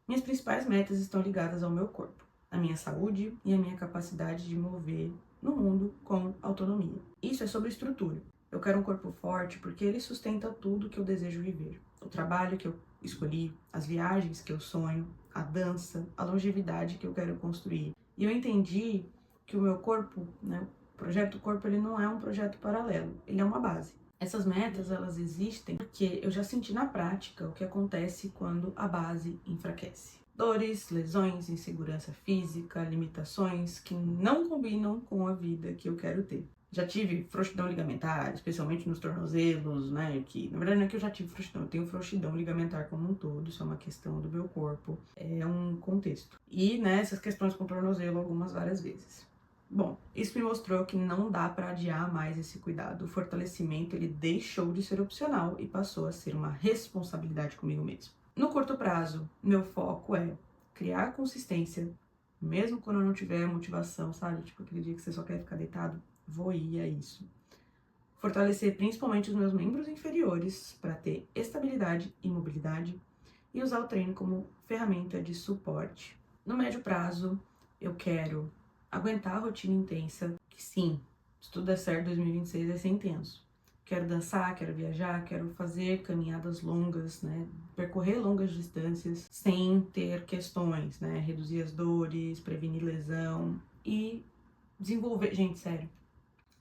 Minhas principais metas estão ligadas ao meu corpo, a minha saúde e a minha capacidade de mover no mundo com autonomia. Isso é sobre estrutura. Eu quero um corpo forte porque ele sustenta tudo que eu desejo viver. O trabalho que eu escolhi, as viagens que eu sonho, a dança, a longevidade que eu quero construir. E eu entendi que o meu corpo, né, o projeto corpo, ele não é um projeto paralelo, ele é uma base. Essas metas, elas existem porque eu já senti na prática o que acontece quando a base enfraquece. Dores, lesões, insegurança física, limitações que não combinam com a vida que eu quero ter. Já tive frouxidão ligamentar, especialmente nos tornozelos, né, que na verdade não é que eu já tive frouxidão, eu tenho frouxidão ligamentar como um todo, isso é uma questão do meu corpo, é um contexto. E, né, essas questões com o tornozelo várias vezes. Bom, isso me mostrou que não dá para adiar mais esse cuidado. O fortalecimento, ele deixou de ser opcional e passou a ser uma responsabilidade comigo mesmo. No curto prazo, meu foco é criar consistência, mesmo quando eu não tiver motivação, sabe? Tipo aquele dia que você só quer ficar deitado, vou ir a isso. Fortalecer principalmente os meus membros inferiores para ter estabilidade e mobilidade e usar o treino como ferramenta de suporte. No médio prazo, eu quero aguentar a rotina intensa, que sim, se tudo der certo, 2026 vai ser intenso. Quero dançar, quero viajar, quero fazer caminhadas longas, né? Percorrer longas distâncias sem ter questões, né? Reduzir as dores, prevenir lesão e desenvolver. Gente, sério,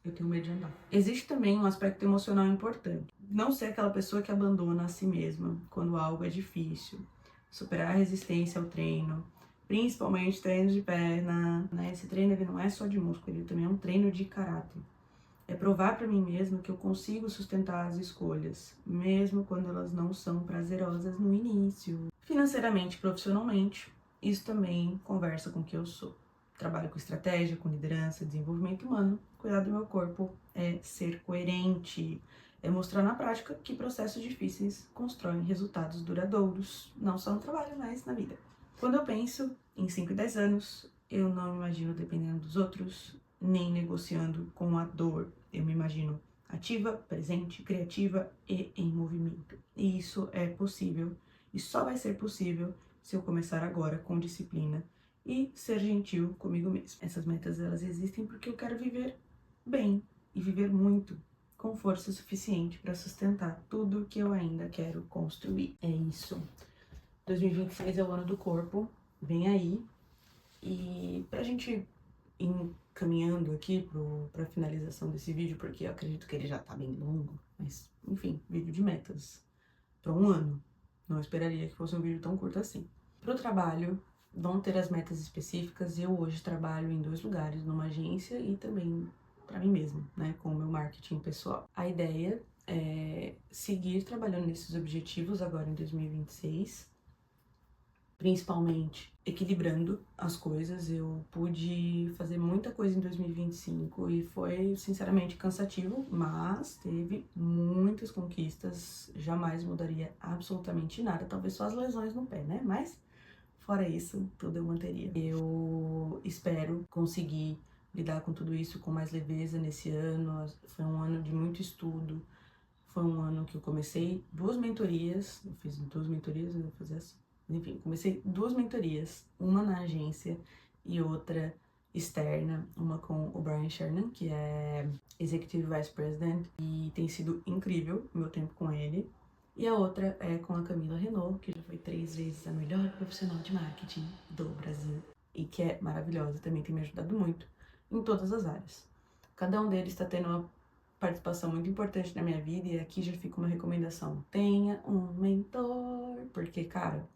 eu tenho medo de andar. Existe também um aspecto emocional importante. Não ser aquela pessoa que abandona a si mesma quando algo é difícil. Superar a resistência ao treino, principalmente treino de perna, né? Esse treino ele não é só de músculo, ele também é um treino de caráter. É provar para mim mesma que eu consigo sustentar as escolhas, mesmo quando elas não são prazerosas no início. Financeiramente, profissionalmente, isso também conversa com o que eu sou. Trabalho com estratégia, com liderança, desenvolvimento humano. Cuidar do meu corpo é ser coerente, é mostrar na prática que processos difíceis constroem resultados duradouros, não só no trabalho, mas na vida. Quando eu penso em 5 e 10 anos, eu não me imagino dependendo dos outros, nem negociando com a dor. Eu me imagino ativa, presente, criativa e em movimento. E isso é possível, e só vai ser possível se eu começar agora com disciplina e ser gentil comigo mesmo. Essas metas, elas existem porque eu quero viver bem e viver muito, com força suficiente para sustentar tudo que eu ainda quero construir. É isso. 2026 é o ano do corpo, vem aí. E pra gente ir caminhando aqui pra finalização desse vídeo, porque eu acredito que ele já tá bem longo, mas enfim, vídeo de metas para um ano. Não esperaria que fosse um vídeo tão curto assim. Pro trabalho, vão ter as metas específicas. Eu hoje trabalho em 2 lugares, numa agência e também para mim mesma, né, com o meu marketing pessoal. A ideia é seguir trabalhando nesses objetivos agora em 2026, principalmente equilibrando as coisas. Eu pude fazer muita coisa em 2025 e foi sinceramente cansativo, mas teve muitas conquistas. Jamais mudaria absolutamente nada, talvez só as lesões no pé, né? Mas fora isso, tudo eu manteria. Eu espero conseguir lidar com tudo isso com mais leveza nesse ano. Foi um ano de muito estudo. Foi um ano que eu comecei 2 mentorias. Eu fiz 2 mentorias, eu vou fazer assim. Enfim, comecei 2 mentorias, uma na agência e outra externa, uma com o Brian Sherman, que é Executive Vice President, e tem sido incrível o meu tempo com ele. E a outra é com a Camila Renault, que já foi 3 vezes a melhor profissional de marketing do Brasil e que é maravilhosa, também tem me ajudado muito em todas as áreas. Cada um deles está tendo uma participação muito importante na minha vida e aqui já fica uma recomendação: tenha um mentor, porque, cara,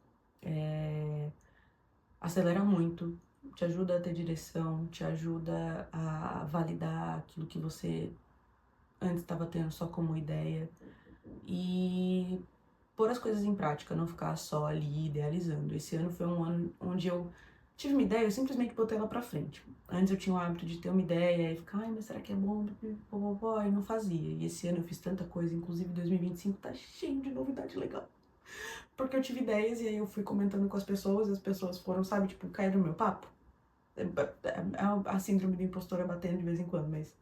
acelera muito, te ajuda a ter direção, te ajuda a validar aquilo que você antes estava tendo só como ideia e pôr as coisas em prática, não ficar só ali idealizando. Esse ano foi um ano onde eu tive uma ideia, eu simplesmente botei ela pra frente. Antes eu tinha o hábito de ter uma ideia e ficar, ai, mas será que é bom? E não fazia. E esse ano eu fiz tanta coisa, inclusive 2025 tá cheio de novidade legal. Porque eu tive ideias e aí eu fui comentando com as pessoas foram, sabe, tipo, cair no meu papo. É a síndrome da impostora batendo de vez em quando, mas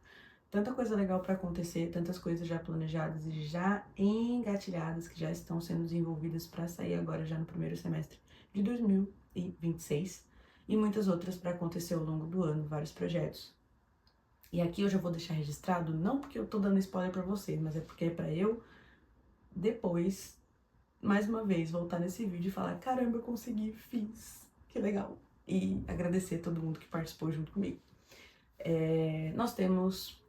tanta coisa legal para acontecer, tantas coisas já planejadas e já engatilhadas que já estão sendo desenvolvidas para sair agora já no primeiro semestre de 2026 e muitas outras para acontecer ao longo do ano, vários projetos. E aqui eu já vou deixar registrado, não porque eu tô dando spoiler para vocês, mas é porque é para eu depois, mais uma vez, voltar nesse vídeo e falar: caramba, eu consegui, fiz, que legal. E agradecer a todo mundo que participou junto comigo. Nós temos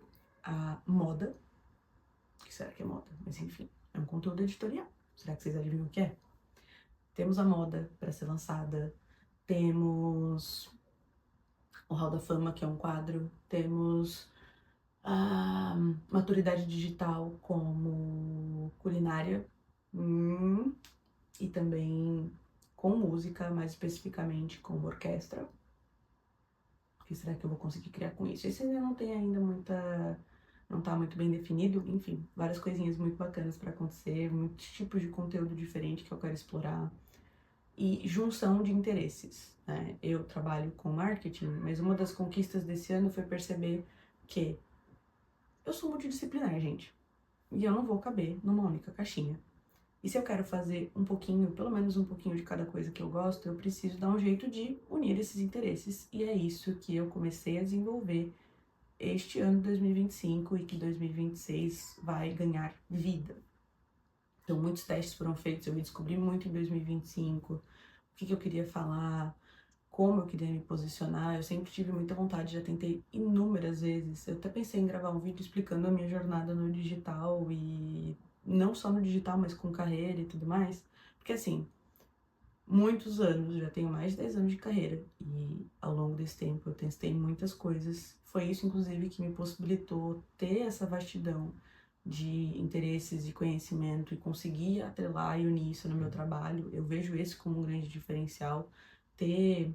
a moda. O que será que é moda? Mas enfim, é um conteúdo editorial. Será que vocês adivinham o que é? Temos a moda para ser lançada, temos o Hall da Fama, que é um quadro, temos a maturidade digital como culinária, e também com música, mais especificamente com orquestra. O que será que eu vou conseguir criar com isso? Esse ainda não tem ainda não tá muito bem definido, enfim, várias coisinhas muito bacanas para acontecer, muitos tipos de conteúdo diferente que eu quero explorar e junção de interesses, né? Eu trabalho com marketing, mas uma das conquistas desse ano foi perceber que eu sou multidisciplinar, gente, e eu não vou caber numa única caixinha. E se eu quero fazer um pouquinho, pelo menos um pouquinho de cada coisa que eu gosto, eu preciso dar um jeito de unir esses interesses. E é isso que eu comecei a desenvolver este ano de 2025 e que 2026 vai ganhar vida. Então, muitos testes foram feitos, eu me descobri muito em 2025, o que eu queria falar, como eu queria me posicionar. Eu sempre tive muita vontade, já tentei inúmeras vezes. Eu até pensei em gravar um vídeo explicando a minha jornada no digital e não só no digital, mas com carreira e tudo mais. Porque assim, muitos anos, já tenho mais de 10 anos de carreira e ao longo desse tempo eu testei muitas coisas. Foi isso, inclusive, que me possibilitou ter essa vastidão de interesses e conhecimento e conseguir atrelar e unir isso no meu trabalho. Eu vejo esse como um grande diferencial, ter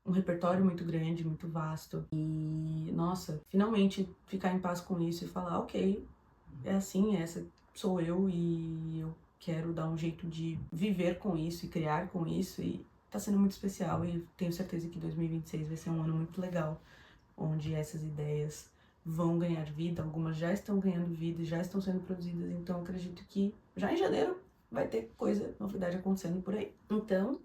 um repertório muito grande, muito vasto e, nossa, finalmente ficar em paz com isso e falar, ok, é assim, essa sou eu e eu quero dar um jeito de viver com isso e criar com isso e tá sendo muito especial e tenho certeza que 2026 vai ser um ano muito legal, onde essas ideias vão ganhar vida, algumas já estão ganhando vida e já estão sendo produzidas, então acredito que já em janeiro vai ter coisa, novidade acontecendo por aí. Então,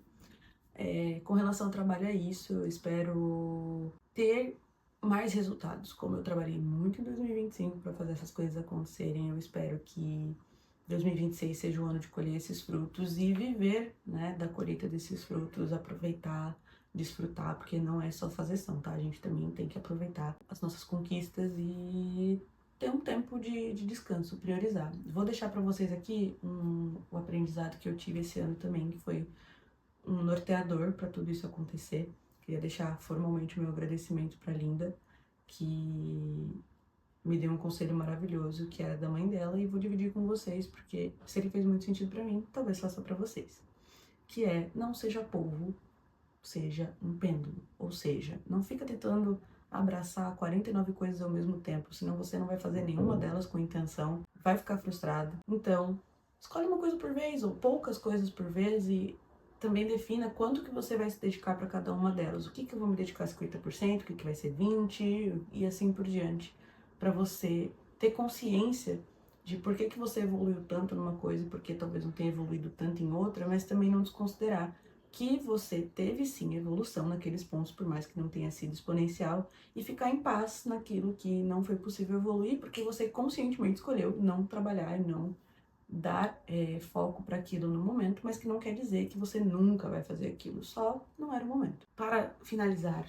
com relação ao trabalho é isso, eu espero ter mais resultados, como eu trabalhei muito em 2025 para fazer essas coisas acontecerem, eu espero que 2026 seja o ano de colher esses frutos e viver, né, da colheita desses frutos, aproveitar, desfrutar, porque não é só fazeção, tá? A gente também tem que aproveitar as nossas conquistas e ter um tempo de descanso, priorizar. Vou deixar para vocês aqui o aprendizado que eu tive esse ano também, que foi um norteador para tudo isso acontecer. Queria deixar formalmente o meu agradecimento para Linda, que me deu um conselho maravilhoso, que era da mãe dela, e vou dividir com vocês, porque se ele fez muito sentido para mim, talvez faça para vocês. Que é: não seja polvo, seja um pêndulo. Ou seja, não fica tentando abraçar 49 coisas ao mesmo tempo, senão você não vai fazer nenhuma delas com intenção, vai ficar frustrado. Então, escolhe uma coisa por vez, ou poucas coisas por vez, e também defina quanto que você vai se dedicar para cada uma delas. O que eu vou me dedicar 50%, o que vai ser 20% e assim por diante, para você ter consciência de por que você evoluiu tanto numa coisa e por que talvez não tenha evoluído tanto em outra, mas também não desconsiderar que você teve sim evolução naqueles pontos, por mais que não tenha sido exponencial, e ficar em paz naquilo que não foi possível evoluir, porque você conscientemente escolheu não trabalhar e não dar foco para aquilo no momento, mas que não quer dizer que você nunca vai fazer aquilo, só não era o momento. Para finalizar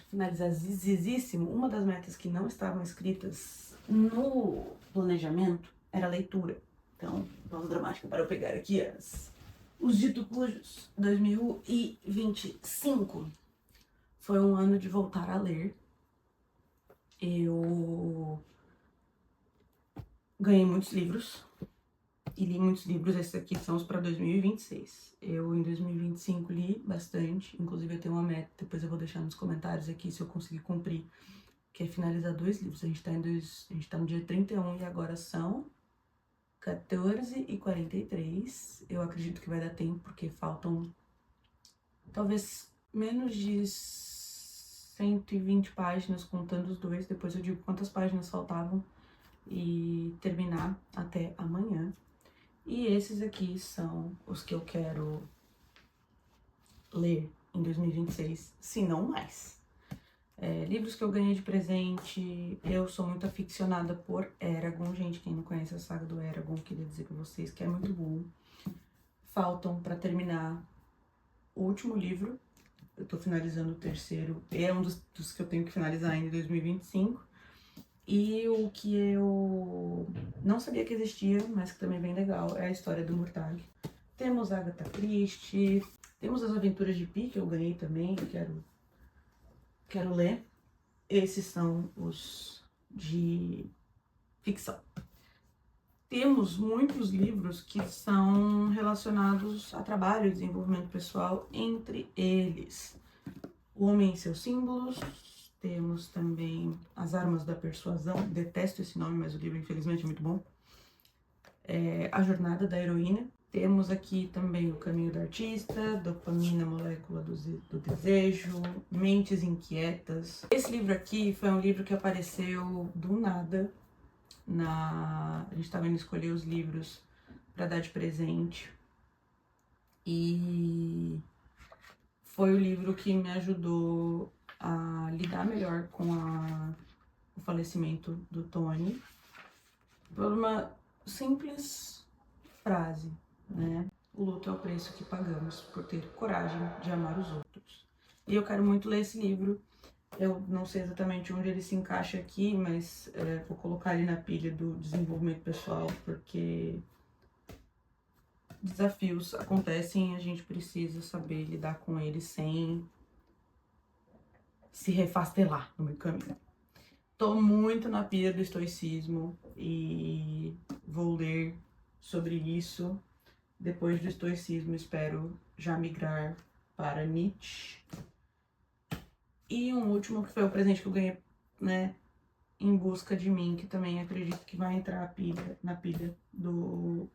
zizíssimo, uma das metas que não estavam escritas no planejamento era a leitura. Então, pausa dramática para eu pegar aqui os dito cujos. 2025 foi um ano de voltar a ler. Eu ganhei muitos livros e li muitos livros. Esses aqui são os para 2026. Eu, em 2025, li bastante. Inclusive, eu tenho uma meta, depois eu vou deixar nos comentários aqui se eu conseguir cumprir, que é finalizar 2 livros. A gente tá no dia 31 e agora são 14h43. Eu acredito que vai dar tempo, porque faltam talvez menos de 120 páginas, contando os 2. Depois eu digo quantas páginas faltavam e terminar até amanhã. E esses aqui são os que eu quero ler em 2026, se não mais. Livros que eu ganhei de presente. Eu sou muito aficionada por Eragon. Gente, quem não conhece a saga do Eragon, queria dizer pra vocês que é muito bom. Faltam pra terminar o último livro. Eu tô finalizando o 3º. É um dos que eu tenho que finalizar ainda em 2025. E o que eu não sabia que existia, mas que também é bem legal, é a história do Murtagh. Temos Agatha Christie, temos as Aventuras de Pi, que eu ganhei também, quero ler. Esses são os de ficção. Temos muitos livros que são relacionados a trabalho e desenvolvimento pessoal, entre eles O Homem e Seus Símbolos. Temos também As Armas da Persuasão. Detesto esse nome, mas o livro infelizmente é muito bom. A Jornada da Heroína. Temos aqui também O Caminho do Artista, Dopamina, Molécula do Desejo, Mentes Inquietas. Esse livro aqui foi um livro que apareceu do nada. A gente estava indo escolher os livros para dar de presente. E foi o livro que me ajudou a lidar melhor com o falecimento do Tony, por uma simples frase, né? O luto é o preço que pagamos por ter coragem de amar os outros. E eu quero muito ler esse livro. Eu não sei exatamente onde ele se encaixa aqui, mas vou colocar ele na pilha do desenvolvimento pessoal, porque desafios acontecem e a gente precisa saber lidar com eles sem se refastelar no meio caminho. Tô muito na pilha do estoicismo e vou ler sobre isso. Depois do estoicismo, espero já migrar para Nietzsche. E um último, que foi o presente que eu ganhei, né, Em Busca de Mim, que também acredito que vai entrar na pilha do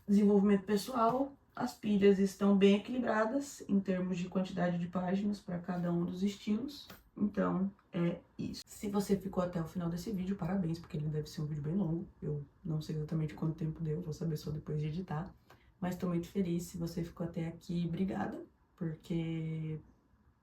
desenvolvimento pessoal. As pilhas estão bem equilibradas em termos de quantidade de páginas para cada um dos estilos. Então, é isso. Se você ficou até o final desse vídeo, parabéns, porque ele deve ser um vídeo bem longo. Eu não sei exatamente quanto tempo deu, vou saber só depois de editar. Mas estou muito feliz se você ficou até aqui. Obrigada, porque,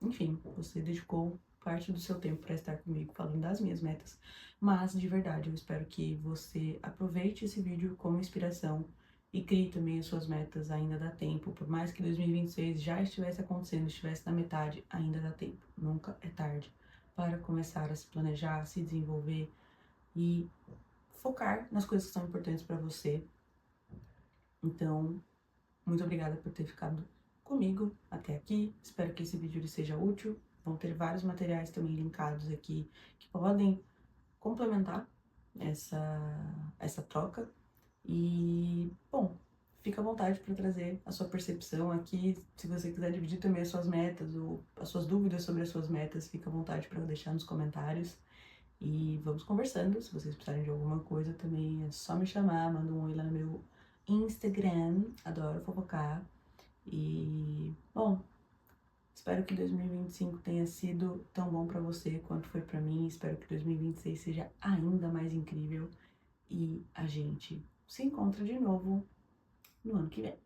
enfim, você dedicou parte do seu tempo para estar comigo falando das minhas metas. Mas, de verdade, eu espero que você aproveite esse vídeo como inspiração e crie também as suas metas. Ainda dá tempo. Por mais que 2026 já estivesse acontecendo, estivesse na metade, ainda dá tempo. Nunca é tarde para começar a se planejar, a se desenvolver e focar nas coisas que são importantes para você. Então, muito obrigada por ter ficado comigo até aqui. Espero que esse vídeo lhe seja útil. Vão ter vários materiais também linkados aqui que podem complementar essa troca. E, bom, fica à vontade para trazer a sua percepção aqui. Se você quiser dividir também as suas metas ou as suas dúvidas sobre as suas metas, fica à vontade para deixar nos comentários. E vamos conversando. Se vocês precisarem de alguma coisa também, é só me chamar, manda um oi lá no meu Instagram. Adoro fofocar. E, bom, espero que 2025 tenha sido tão bom para você quanto foi para mim. Espero que 2026 seja ainda mais incrível. E a gente se encontra de novo no ano que vem.